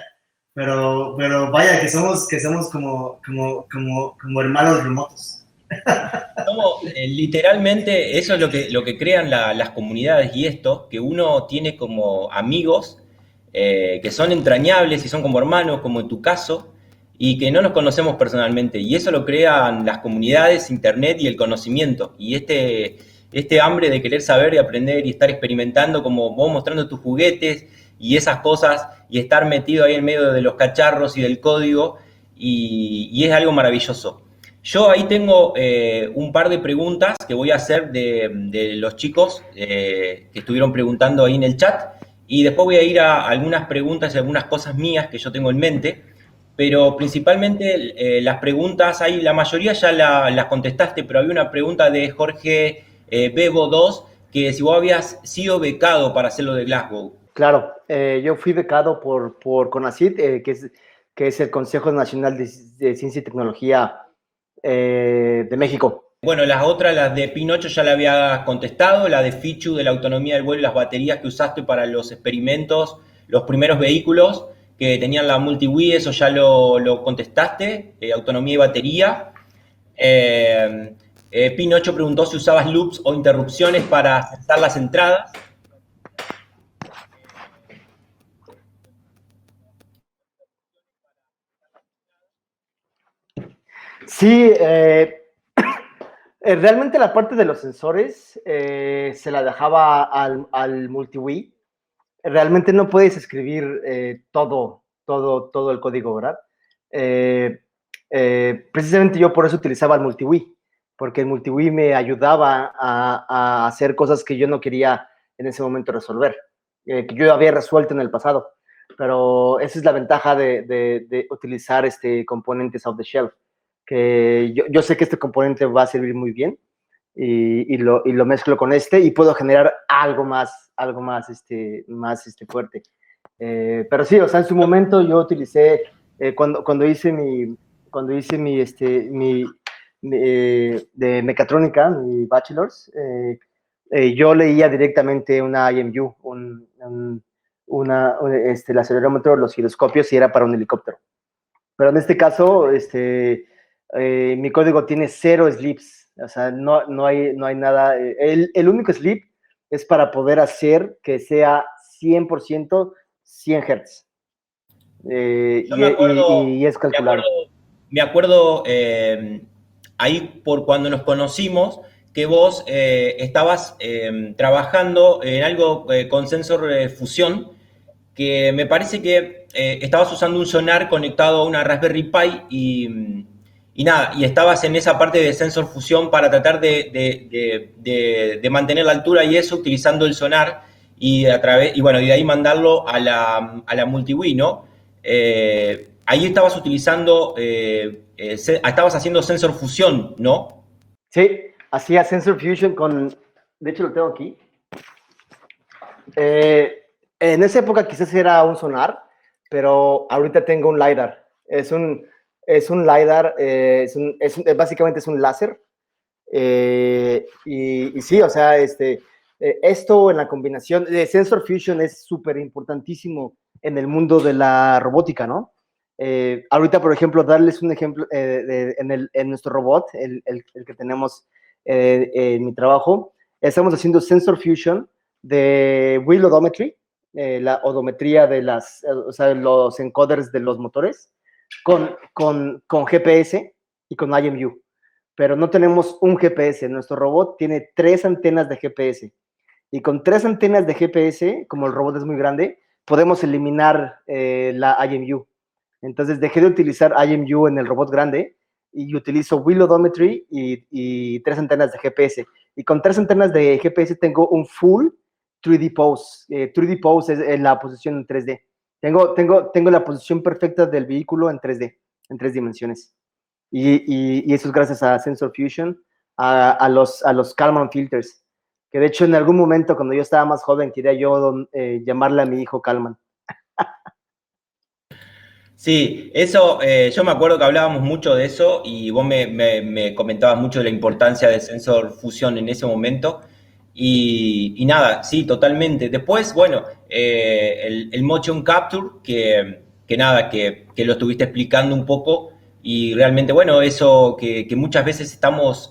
Pero vaya, que somos como hermanos remotos. Literalmente eso es lo que crean las comunidades y esto, que uno tiene como amigos que son entrañables y son como hermanos, como en tu caso, y que no nos conocemos personalmente. Y eso lo crean las comunidades, internet y el conocimiento. Y este hambre de querer saber y aprender y estar experimentando, como vos mostrando tus juguetes y esas cosas, y estar metido ahí en medio de los cacharros y del código, y es algo maravilloso. Yo ahí tengo un par de preguntas que voy a hacer de los chicos que estuvieron preguntando ahí en el chat y después voy a ir a algunas preguntas y algunas cosas mías que yo tengo en mente, pero principalmente las preguntas, ahí la mayoría ya las contestaste, pero había una pregunta de Jorge Bebo 2 que si vos habías sido becado para hacerlo de Glasgow. Claro, yo fui becado por CONACYT, que es el Consejo Nacional de Ciencia y Tecnología de México. Bueno, las otras, las de Pinocho ya la había contestado, la de Fichu de la autonomía del vuelo y las baterías que usaste para los experimentos, los primeros vehículos que tenían la multi-wii, eso ya lo contestaste, autonomía y batería. Pinocho preguntó si usabas loops o interrupciones para aceptar las entradas. Sí, realmente la parte de los sensores se la dejaba al MultiWii. Realmente no puedes escribir todo el código, ¿verdad? Precisamente yo por eso utilizaba el MultiWii, porque el MultiWii me ayudaba a hacer cosas que yo no quería en ese momento resolver, que yo había resuelto en el pasado. Pero esa es la ventaja de utilizar componentes off the shelf, que yo sé que este componente va a servir muy bien y lo mezclo con y puedo generar algo más fuerte. Pero sí, o sea, en su momento yo utilicé, cuando hice mi de mecatrónica, mi bachelor's, yo leía directamente una IMU, el acelerómetro, los giroscopios, y era para un helicóptero. Pero en este caso, mi código tiene 0 sleeps, o sea, no hay nada. El único sleep es para poder hacer que sea 100% 100 Hz. Y es calculado. Me acuerdo ahí por cuando nos conocimos que vos estabas trabajando en algo con sensor fusión, que me parece que estabas usando un sonar conectado a una Raspberry Pi y nada, y estabas en esa parte de sensor fusión para tratar de mantener la altura y eso utilizando el sonar y bueno, y de ahí mandarlo a la multi-wii, ¿no? Ahí estabas utilizando, estabas haciendo sensor fusión, ¿no? Sí, hacía sensor fusion de hecho lo tengo aquí. En esa época quizás era un sonar, pero ahorita tengo un LiDAR. Es un LiDAR, básicamente es un láser. Y sí, o sea, esto en la combinación de Sensor Fusion es súper importantísimo en el mundo de la robótica, ¿no? Ahorita, por ejemplo, darles un ejemplo en nuestro robot, el que tenemos en mi trabajo, estamos haciendo Sensor Fusion de Wheel Odometry, la odometría de los encoders de los motores, con GPS y con IMU. Pero no tenemos un GPS. Nuestro robot tiene 3 antenas de GPS. Y con 3 antenas de GPS, como el robot es muy grande, podemos eliminar la IMU. Entonces dejé de utilizar IMU en el robot grande y utilizo Wheel Odometry y 3 antenas de GPS. Y con 3 antenas de GPS tengo un full 3D pose. 3D pose es la posición en 3D. Tengo la posición perfecta del vehículo en 3D, en 3 dimensiones. Y eso es gracias a Sensor Fusion, a los Kalman filters, que de hecho en algún momento cuando yo estaba más joven quería yo llamarle a mi hijo Kalman. Sí, eso, yo me acuerdo que hablábamos mucho de eso y vos me comentabas mucho de la importancia de sensor fusión en ese momento. Y nada, sí, totalmente. Después, bueno, el motion capture, que nada, que lo estuviste explicando un poco, y realmente, bueno, eso que muchas veces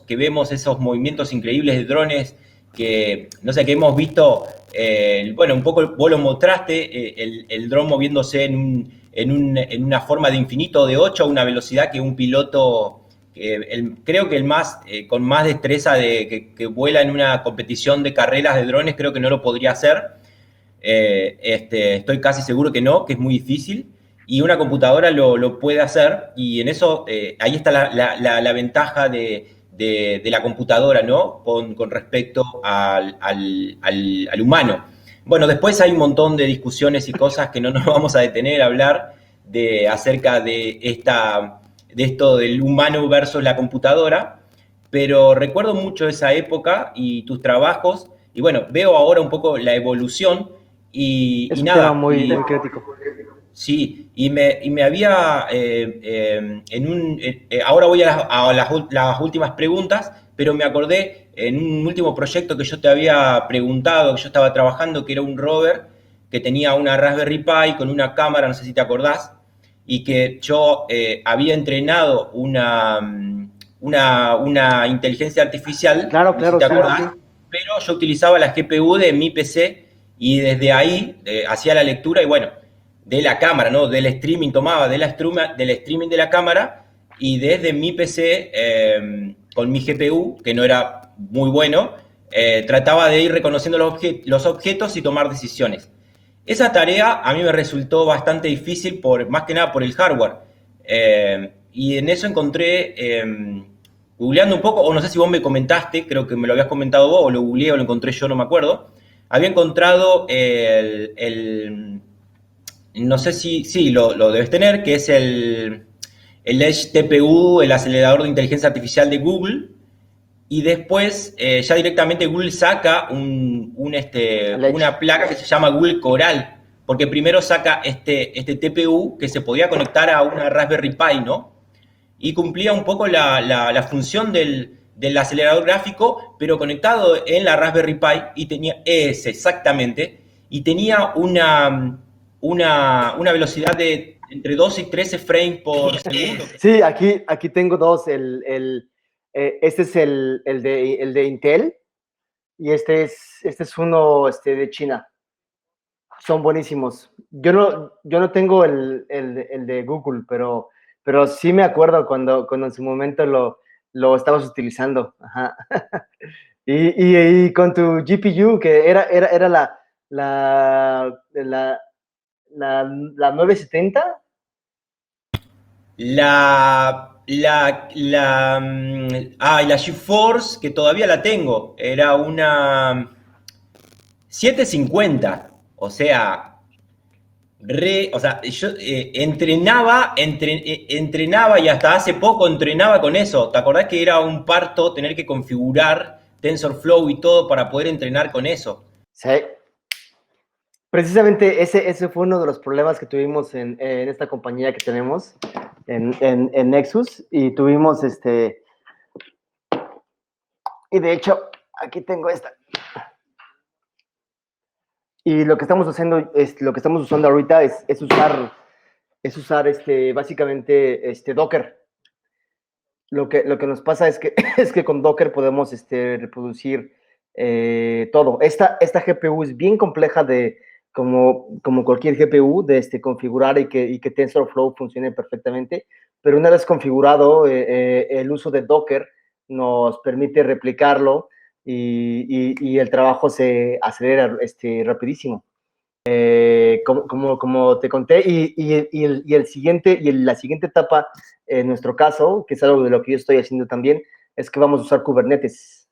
que vemos esos movimientos increíbles de drones, que, no sé, que hemos visto, bueno, un poco vos lo mostraste, el dron moviéndose en una forma de infinito de 8 a una velocidad que un piloto creo que el más con más destreza que vuela en una competición de carreras de drones, creo que no lo podría hacer. Estoy casi seguro que no, que es muy difícil. Y una computadora lo puede hacer. Y en eso, ahí está la ventaja de la computadora, ¿no? Con respecto al humano. Bueno, después hay un montón de discusiones y cosas que no nos vamos a detener a hablar acerca de esto del humano versus la computadora, pero recuerdo mucho esa época y tus trabajos, y bueno, veo ahora un poco la evolución Es y un tema nada, muy, muy crítico. sí, y me había, ahora voy las últimas preguntas, pero me acordé en un último proyecto que yo te había preguntado, que yo estaba trabajando, que era un rover que tenía una Raspberry Pi con una cámara, no sé si te acordás, y que yo había entrenado una inteligencia artificial, Claro, no sé si claro, te sí, sí, acordás, sí. pero yo utilizaba la GPU de mi PC y desde ahí hacía la lectura y bueno, de la cámara, ¿no? Del streaming, tomaba del streaming de la cámara y desde mi PC, con mi GPU, que no era muy bueno, trataba de ir reconociendo los objetos y tomar decisiones. Esa tarea a mí me resultó bastante difícil, más que nada por el hardware. Y en eso encontré, googleando un poco, o no sé si vos me comentaste, creo que me lo habías comentado vos, o lo googleé o lo encontré yo, no me acuerdo. Había encontrado no sé si, sí, lo debes tener, que es el Edge TPU, el acelerador de inteligencia artificial de Google, y después ya directamente Google saca El Edge. una placa que se llama Google Coral, porque primero saca este TPU que se podía conectar a una Raspberry Pi, ¿no? Y cumplía un poco la función del acelerador gráfico, pero conectado en la Raspberry Pi, y tenía ese exactamente, y tenía una velocidad de entre 2 y 13 frames por segundo. Sí, aquí tengo dos. Este es el de Intel y este es uno de China. Son buenísimos. Yo no tengo el de Google, pero sí me acuerdo cuando en su momento lo estabas utilizando. Ajá. Y con tu GPU, que era la 970. La GeForce, que todavía la tengo, era una 750. O sea, yo entrenaba y hasta hace poco entrenaba con eso. ¿Te acordás que era un parto tener que configurar TensorFlow y todo para poder entrenar con eso? Sí. Precisamente ese fue uno de los problemas que tuvimos en esta compañía que tenemos, en Nexus, y tuvimos y de hecho, aquí tengo esta. Y lo que estamos haciendo, lo que estamos usando ahorita es usar básicamente Docker. Lo que nos pasa es que, es que con Docker podemos reproducir todo. Esta GPU es bien compleja como cualquier GPU, de configurar y que TensorFlow funcione perfectamente, pero una vez configurado, el uso de Docker nos permite replicarlo y el trabajo se acelera rapidísimo. Como te conté, la siguiente etapa, en nuestro caso, que es algo de lo que yo estoy haciendo también, es que vamos a usar Kubernetes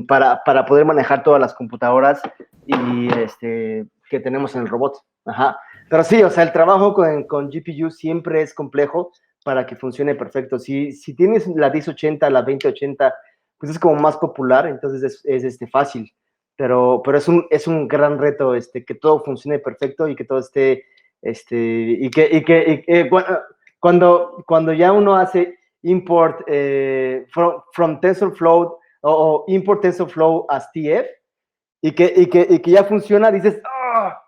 para poder manejar todas las computadoras que tenemos en el robot. Ajá. Pero sí, o sea, el trabajo con GPU siempre es complejo para que funcione perfecto. Si tienes la 1080, la 2080, pues es como más popular, entonces es fácil. Pero es un gran reto que todo funcione perfecto y que todo esté, cuando ya uno hace import from TensorFlow o import TensorFlow as TF, y que ya funciona, dices, ¡ah!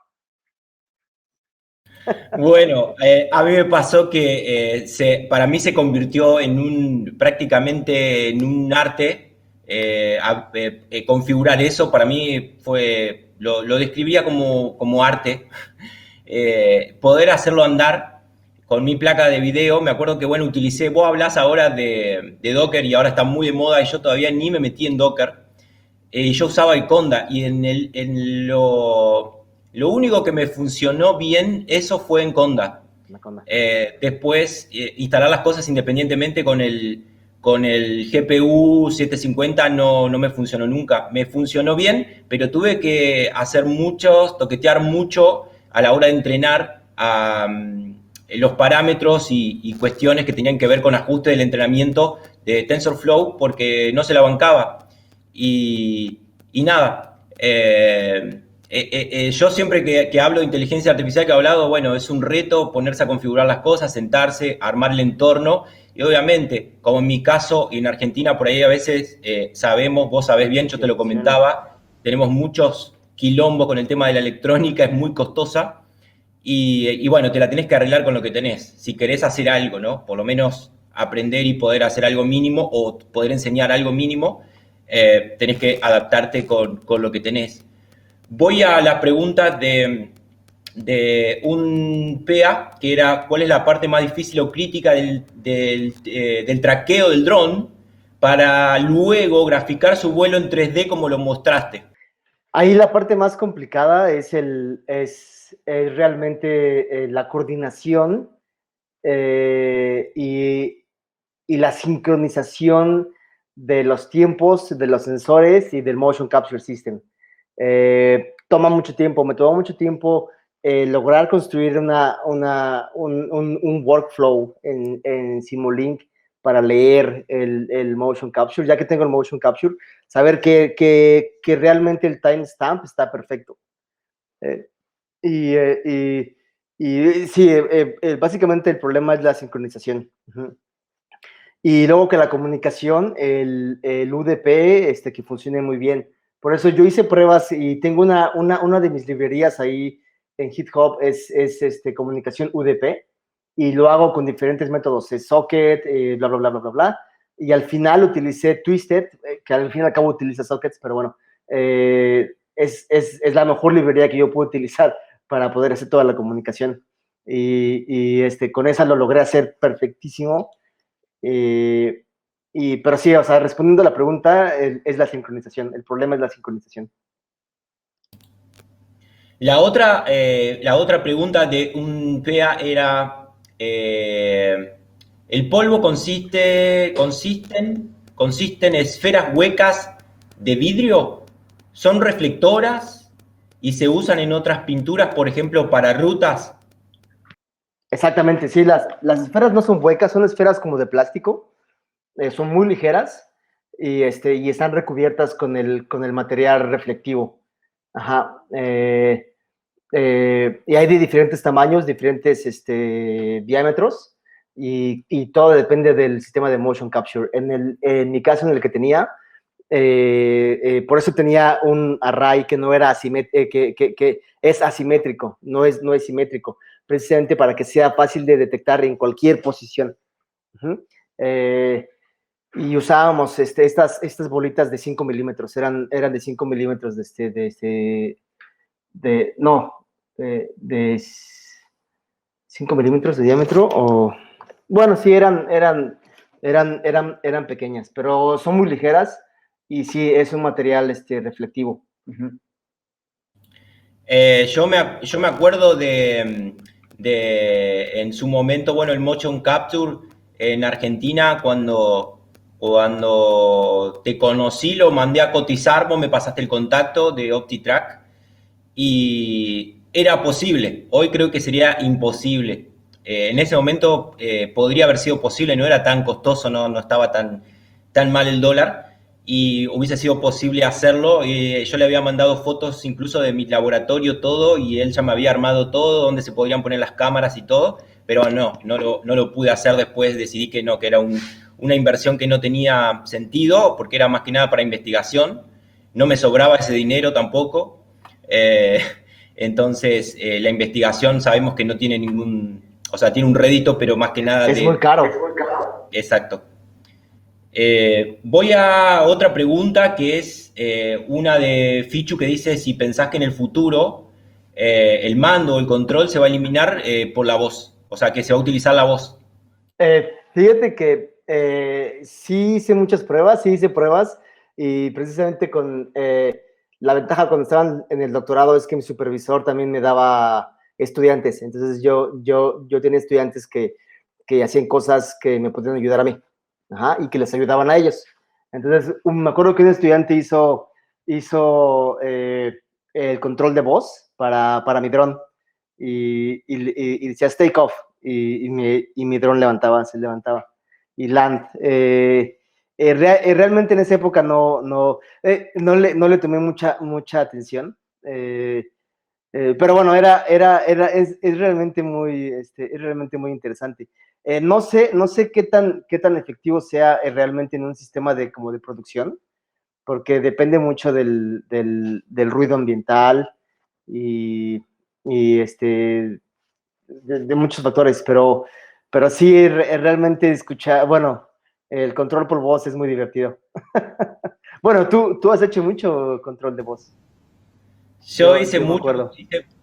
Bueno, a mí me pasó que para mí se convirtió prácticamente en un arte. Configurar eso para mí lo describiría como arte. Poder hacerlo andar con mi placa de video. Me acuerdo que, bueno, vos hablás ahora de Docker y ahora está muy de moda y yo todavía ni me metí en Docker. Yo usaba el Conda y lo único que me funcionó bien, eso fue en Conda. Después, instalar las cosas independientemente con el GPU 750 no me funcionó nunca. Me funcionó bien, pero tuve que toquetear mucho a la hora de entrenar los parámetros y cuestiones que tenían que ver con ajuste del entrenamiento de TensorFlow porque no se la bancaba. Y nada, yo siempre que hablo de inteligencia artificial que he hablado, bueno, es un reto ponerse a configurar las cosas, sentarse, armar el entorno y obviamente, como en mi caso y en Argentina por ahí a veces vos sabés bien, yo te lo comentaba, tenemos muchos quilombos con el tema de la electrónica, es muy costosa y bueno, te la tenés que arreglar con lo que tenés, si querés hacer algo, ¿no? Por lo menos aprender y poder hacer algo mínimo o poder enseñar algo mínimo, tenés que adaptarte con lo que tenés. Voy a la pregunta de un PA, que era ¿cuál es la parte más difícil o crítica del traqueo del dron para luego graficar su vuelo en 3D como lo mostraste? Ahí la parte más complicada es realmente la coordinación y la sincronización de los tiempos de los sensores y del Motion Capture System. Toma mucho tiempo, me tomó mucho tiempo lograr construir un workflow en Simulink para leer el Motion Capture, ya que tengo el Motion Capture, saber que realmente el timestamp está perfecto. Y sí, básicamente el problema es la sincronización. Uh-huh. Y luego que la comunicación, el UDP, que funcione muy bien. Por eso yo hice pruebas y tengo una de mis librerías ahí en GitHub, es comunicación UDP, y lo hago con diferentes métodos, socket, bla, bla, bla, bla, bla, bla. Y al final utilicé Twisted, que al fin y al cabo utiliza sockets, pero bueno, es la mejor librería que yo puedo utilizar para poder hacer toda la comunicación. Y con esa lo logré hacer perfectísimo. Pero sí, o sea, respondiendo a la pregunta, es la sincronización. El problema es la sincronización. La otra pregunta de un PA era, ¿el polvo consisten en esferas huecas de vidrio? ¿Son reflectoras y se usan en otras pinturas, por ejemplo, para rutas? Exactamente, sí, las esferas no son huecas, son esferas como de plástico, son muy ligeras y están recubiertas con el material reflectivo. Ajá. Y hay de diferentes tamaños, diferentes diámetros y todo depende del sistema de motion capture. En mi caso, en el que tenía, por eso tenía un array que no era que es asimétrico, no es simétrico, precisamente para que sea fácil de detectar en cualquier posición. Uh-huh. Y usábamos estas bolitas de 5 milímetros, eran de 5 milímetros de 5 milímetros de diámetro, o bueno, sí, eran pequeñas, pero son muy ligeras y sí, es un material reflectivo. Uh-huh. Yo me acuerdo de en su momento, bueno, el motion capture en Argentina, cuando te conocí, lo mandé a cotizar, vos me pasaste el contacto de OptiTrack y era posible. Hoy creo que sería imposible. En ese momento podría haber sido posible, no era tan costoso, no estaba tan mal el dólar y hubiese sido posible hacerlo. Yo le había mandado fotos incluso de mi laboratorio, todo, y él ya me había armado todo, donde se podrían poner las cámaras y todo, pero no lo pude hacer después, decidí que no, que era una inversión que no tenía sentido, porque era más que nada para investigación. No me sobraba ese dinero tampoco. Entonces, la investigación sabemos que no tiene o sea, tiene un rédito, pero más que nada Es muy caro. Exacto. Voy a otra pregunta que es una de Fichu que dice si pensás que en el futuro el mando o el control se va a eliminar por la voz, o sea, que se va a utilizar la voz. Fíjate que sí hice pruebas y precisamente con la ventaja cuando estaban en el doctorado es que mi supervisor también me daba estudiantes, entonces yo tenía estudiantes que hacían cosas que me podían ayudar a mí. Ajá, y que les ayudaban a ellos. Entonces, me acuerdo que un estudiante hizo el control de voz para mi dron y decía take off y mi dron se levantaba. Y land. Realmente en esa época no le tomé mucha atención. Pero bueno, es realmente muy interesante. No sé qué tan efectivo sea realmente en un sistema como de producción, porque depende mucho del ruido ambiental y de muchos factores, pero sí realmente escuchar, bueno, el control por voz es muy divertido. Bueno, tú has hecho mucho control de voz. Yo Me acuerdo.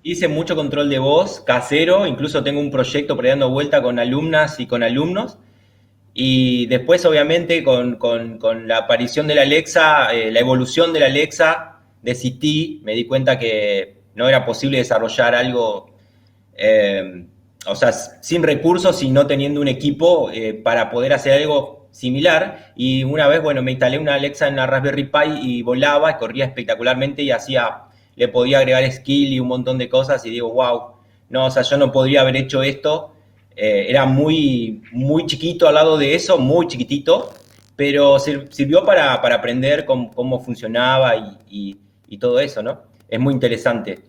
hice mucho control de voz casero, incluso tengo un proyecto por ahí dando vuelta con alumnas y con alumnos. Y después, obviamente, con la aparición de la Alexa, la evolución de la Alexa, de City, me di cuenta que no era posible desarrollar algo, o sea, sin recursos y no teniendo un equipo para poder hacer algo similar. Y una vez, bueno, me instalé una Alexa en la Raspberry Pi y volaba, corría espectacularmente y le podía agregar skill y un montón de cosas y digo, wow, no, o sea, yo no podría haber hecho esto. Era muy chiquito al lado de eso, muy chiquitito, pero sirvió para aprender cómo funcionaba y todo eso, ¿no? Es muy interesante.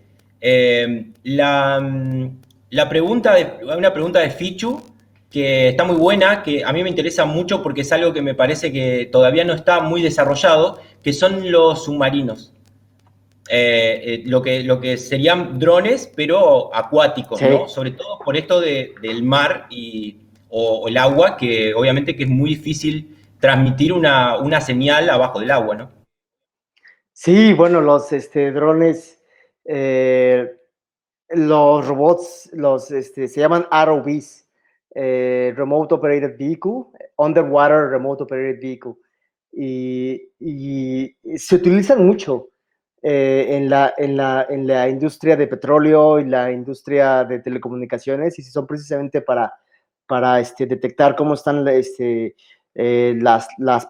Una pregunta de Fichu, que está muy buena, que a mí me interesa mucho porque es algo que me parece que todavía no está muy desarrollado, que son los submarinos. Lo que serían drones, pero acuáticos, Sí. ¿no? Sobre todo por esto del mar o el agua, que obviamente que es muy difícil transmitir una señal abajo del agua, ¿no? Sí, bueno, los drones, los robots, se llaman ROVs, Remote Operated Vehicle, Underwater Remote Operated Vehicle, y se utilizan mucho en la industria de petróleo y la industria de telecomunicaciones, y son precisamente para detectar cómo están las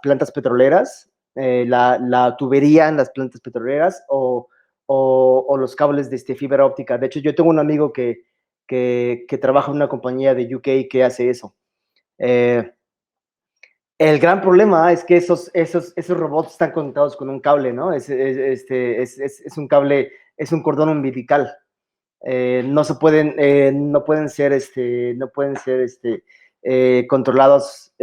plantas petroleras, la tubería en las plantas petroleras o los cables de fibra óptica. De hecho, yo tengo un amigo que trabaja en una compañía de UK que hace eso. El gran problema es que esos robots están conectados con un cable, ¿no? Es un cable, es un cordón umbilical. No pueden ser controlados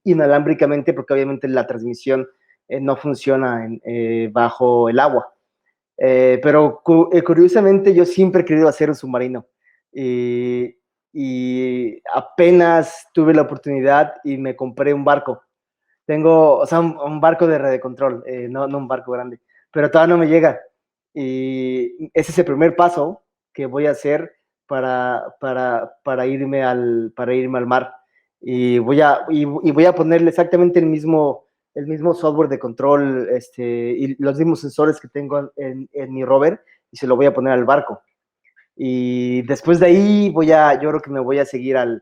inalámbricamente porque obviamente la transmisión no funciona bajo el agua. Pero curiosamente yo siempre he querido hacer un submarino y apenas tuve la oportunidad y me compré un barco. Tengo, o sea, un barco de red de control, no un barco grande, pero todavía no me llega. Y ese es el primer paso que voy a hacer para irme al mar. Y voy a ponerle exactamente el mismo software de control y los mismos sensores que tengo en mi rover y se lo voy a poner al barco. Y después de ahí yo creo que me voy a seguir al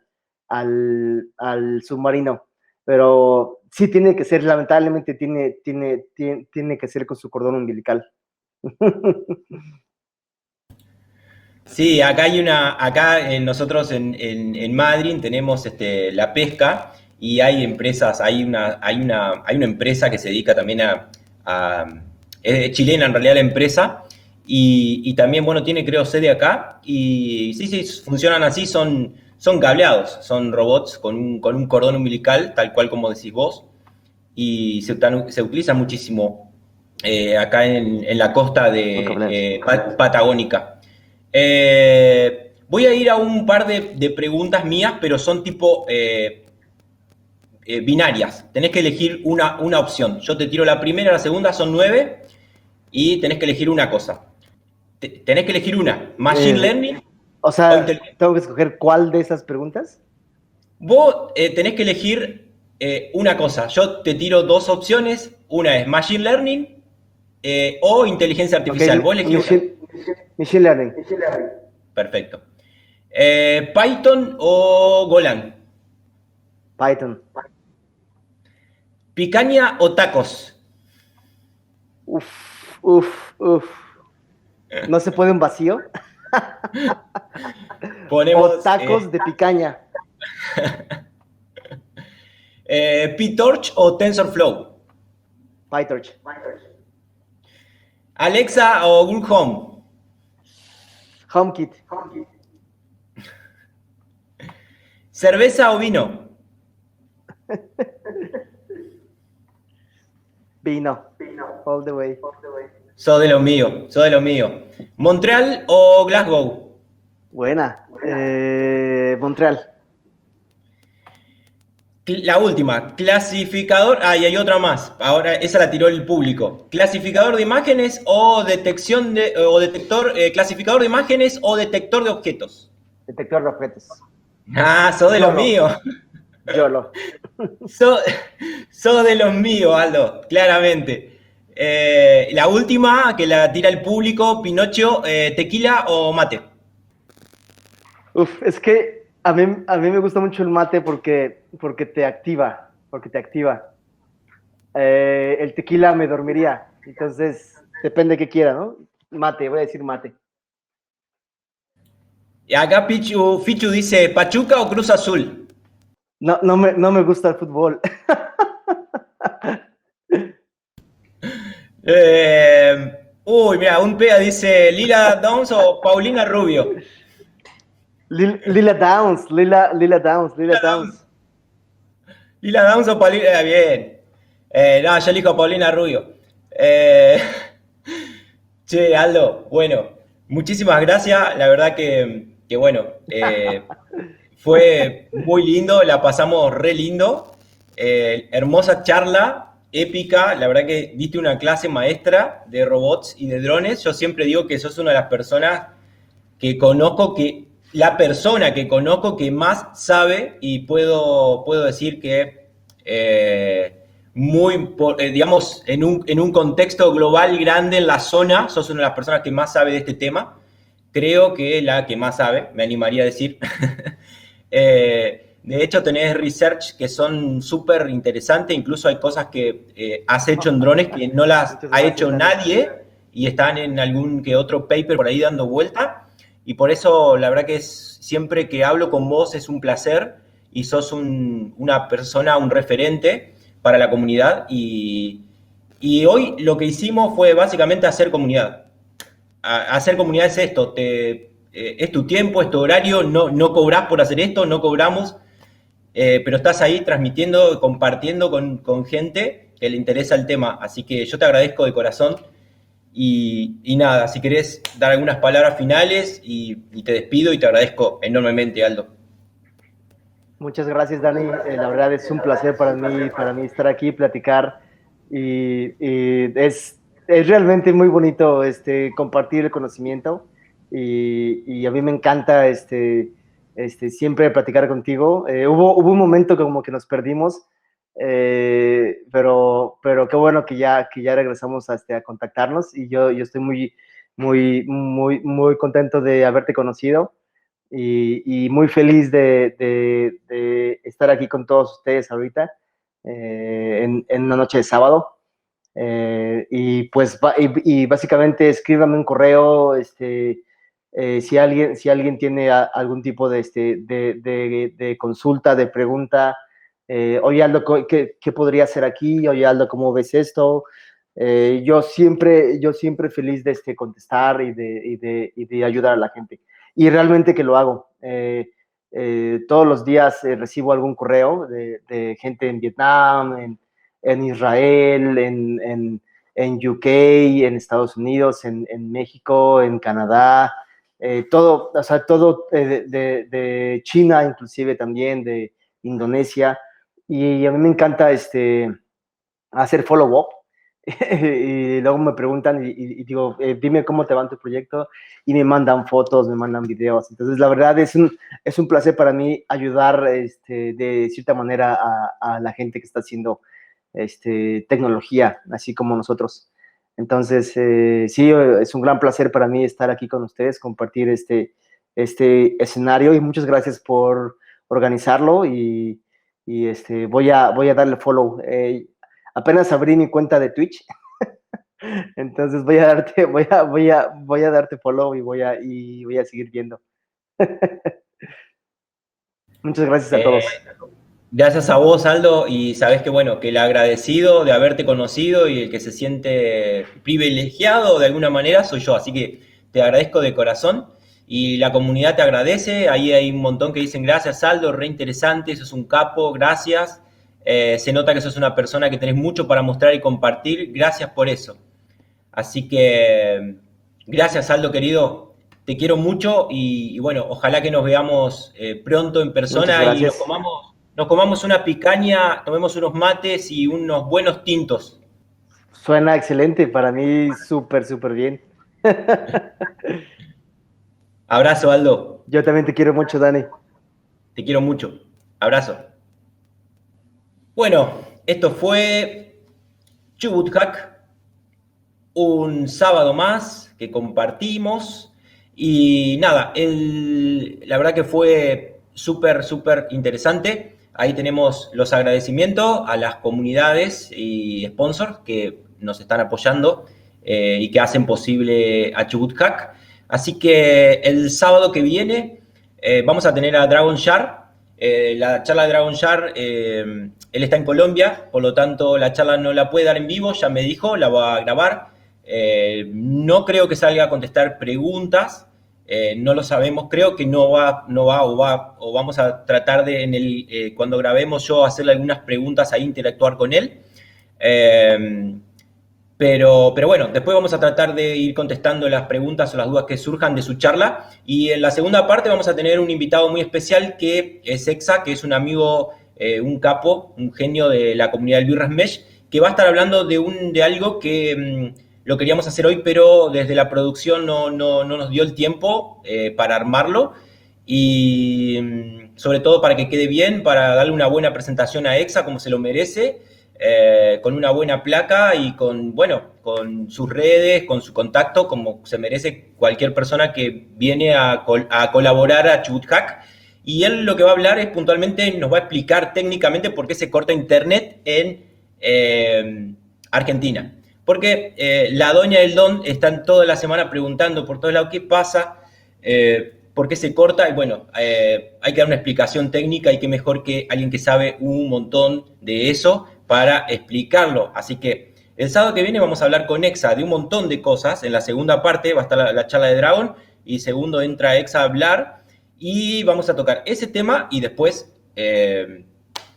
submarino. Pero sí tiene que ser, lamentablemente, tiene que ser con su cordón umbilical. Sí, acá nosotros en Madrid tenemos la pesca y hay empresas, hay una empresa que se dedica también es chilena en realidad la empresa y también, bueno, tiene creo sede acá y sí, funcionan así, son cableados, son robots con un cordón umbilical, tal cual como decís vos, y se utiliza muchísimo acá en la costa de patagónica. Voy a ir a un par de preguntas mías, pero son tipo binarias. Tenés que elegir una opción. Yo te tiro la primera, la segunda, son 9 y tenés que elegir una cosa. Tenés que elegir una. Machine Learning o sea, ¿tengo que escoger cuál de esas preguntas? Vos tenés que elegir una cosa. Yo te tiro dos opciones. Una es Machine Learning o inteligencia artificial. Vos elegís Machine Learning. Perfecto. ¿Python o Golang? Python. ¿Picaña o tacos? Uf. ¿No se puede un vacío? Ponemos, o tacos de picaña. ¿PyTorch o TensorFlow? PyTorch. ¿Alexa o Google Home? HomeKit. ¿Cerveza o vino? Vino. All the way. Sos de lo mío. ¿Montreal o Glasgow? Buena. Montreal. La última, clasificador, y hay otra más, ahora esa la tiró el público. ¿Clasificador de imágenes o clasificador de imágenes o detector de objetos? Detector de objetos. Sos de los míos. YOLO. Sos de los míos, Aldo, claramente. La última, que la tira el público, Pinocho, ¿tequila o mate? Es que a mí me gusta mucho el mate porque te activa. El tequila me dormiría. Entonces, depende de qué quiera, ¿no? Mate, voy a decir mate. Y acá Fichu dice, ¿Pachuca o Cruz Azul? No me gusta el fútbol. Mira, un pega dice, ¿Lila Downs o Paulina Rubio? Lila Downs. Lila Downs o Paulina, bien. No, yo elijo a Paulina Rubio. Che, Aldo, bueno, muchísimas gracias. La verdad que bueno, fue muy lindo, la pasamos re lindo. Hermosa charla, épica. La verdad que diste una clase maestra de robots y de drones. Yo siempre digo que sos una de las personas que conozco la persona que conozco que más sabe, y puedo decir que digamos, en un contexto global grande en la zona, sos una de las personas que más sabe de este tema. Creo que la que más sabe, me animaría a decir. De hecho, tenés research que son súper interesantes, incluso hay cosas que has hecho en drones que no las ha hecho nadie y están en algún que otro paper por ahí dando vuelta. Y por eso, la verdad que siempre que hablo con vos es un placer y sos una persona, un referente para la comunidad. Y hoy lo que hicimos fue básicamente hacer comunidad. Hacer comunidad es esto, es tu tiempo, es tu horario, no cobrás por hacer esto, no cobramos, pero estás ahí transmitiendo, compartiendo con gente que le interesa el tema. Así que yo te agradezco de corazón. Y nada, si querés dar algunas palabras finales y te despido y te agradezco enormemente, Aldo. Muchas gracias, Dani. La verdad es un placer para mí estar aquí, platicar y es realmente muy bonito compartir el conocimiento y a mí me encanta siempre platicar contigo. Hubo un momento como que nos perdimos, pero qué bueno que ya regresamos a contactarnos y yo estoy muy contento de haberte conocido y muy feliz de estar aquí con todos ustedes ahorita en una noche de sábado. Y básicamente escríbame un correo si alguien tiene algún tipo de consulta, de pregunta. Oye, Aldo, ¿qué podría hacer aquí? Oye, Aldo, ¿cómo ves esto? Yo siempre feliz de contestar y de ayudar a la gente. Y realmente que lo hago. Todos los días recibo algún correo de gente en Vietnam, en Israel, en UK, en Estados Unidos, en México, en Canadá, todo, o sea, todo de China inclusive también, de Indonesia. Y a mí me encanta hacer follow-up. Y luego me preguntan y digo, dime cómo te va en tu proyecto, y me mandan fotos, me mandan videos. Entonces, la verdad es un placer para mí ayudar de cierta manera a la gente que está haciendo tecnología, así como nosotros. Entonces, sí, es un gran placer para mí estar aquí con ustedes, compartir este escenario, y muchas gracias por organizarlo, y voy a darle follow. Apenas abrí mi cuenta de Twitch, entonces voy a darte follow, y voy a seguir viendo. Muchas gracias a todos. Gracias a vos, Aldo, y sabés que, bueno, que el agradecido de haberte conocido y el que se siente privilegiado de alguna manera soy yo, así que te agradezco de corazón, y la comunidad te agradece. Ahí hay un montón que dicen gracias, Aldo, re interesante, sos un capo, gracias. Se nota que sos una persona que tenés mucho para mostrar y compartir, gracias por eso. Así que gracias, Aldo, querido, te quiero mucho, y bueno, ojalá que nos veamos pronto en persona y nos comamos una picaña, tomemos unos mates y unos buenos tintos. Suena excelente, para mí súper, súper bien. Abrazo, Aldo. Yo también te quiero mucho, Dani. Te quiero mucho. Abrazo. Bueno, esto fue Chubut Hack, un sábado más que compartimos, y nada, la verdad que fue súper, súper interesante. Ahí tenemos los agradecimientos a las comunidades y sponsors que nos están apoyando y que hacen posible a Chubut Hack. Así que el sábado que viene vamos a tener a Dragon Shar. La charla de Dragon Shar, él está en Colombia, por lo tanto la charla no la puede dar en vivo, ya me dijo, la va a grabar. No creo que salga a contestar preguntas. No lo sabemos, creo que no va o vamos a tratar de cuando grabemos yo hacerle algunas preguntas ahí, interactuar con él, pero bueno, después vamos a tratar de ir contestando las preguntas o las dudas que surjan de su charla, y en la segunda parte vamos a tener un invitado muy especial que es Exa, que es un amigo, un capo, un genio de la comunidad del Virras Mesh, que va a estar hablando de algo que lo queríamos hacer hoy, pero desde la producción no nos dio el tiempo para armarlo, y sobre todo para que quede bien, para darle una buena presentación a Exa como se lo merece, con una buena placa y con sus redes, con su contacto, como se merece cualquier persona que viene a colaborar a Chubut Hack. Y él lo que va a hablar es puntualmente, nos va a explicar técnicamente por qué se corta internet en Argentina. Porque la doña del Don están toda la semana preguntando por todos lados qué pasa, por qué se corta, y bueno, hay que dar una explicación técnica, y qué mejor que alguien que sabe un montón de eso para explicarlo. Así que el sábado que viene vamos a hablar con Exa de un montón de cosas. En la segunda parte va a estar la charla de Dragon, y segundo entra Exa a hablar, y vamos a tocar ese tema, y después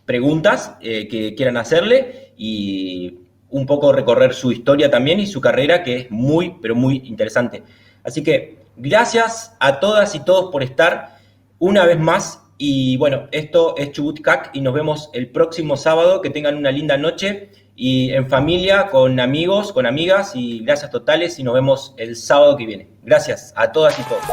preguntas que quieran hacerle, y un poco recorrer su historia también y su carrera, que es muy, pero muy interesante. Así que gracias a todas y todos por estar una vez más. Y bueno, esto es Chubut Hack, y nos vemos el próximo sábado. Que tengan una linda noche, y en familia, con amigos, con amigas, y gracias totales, y nos vemos el sábado que viene. Gracias a todas y todos.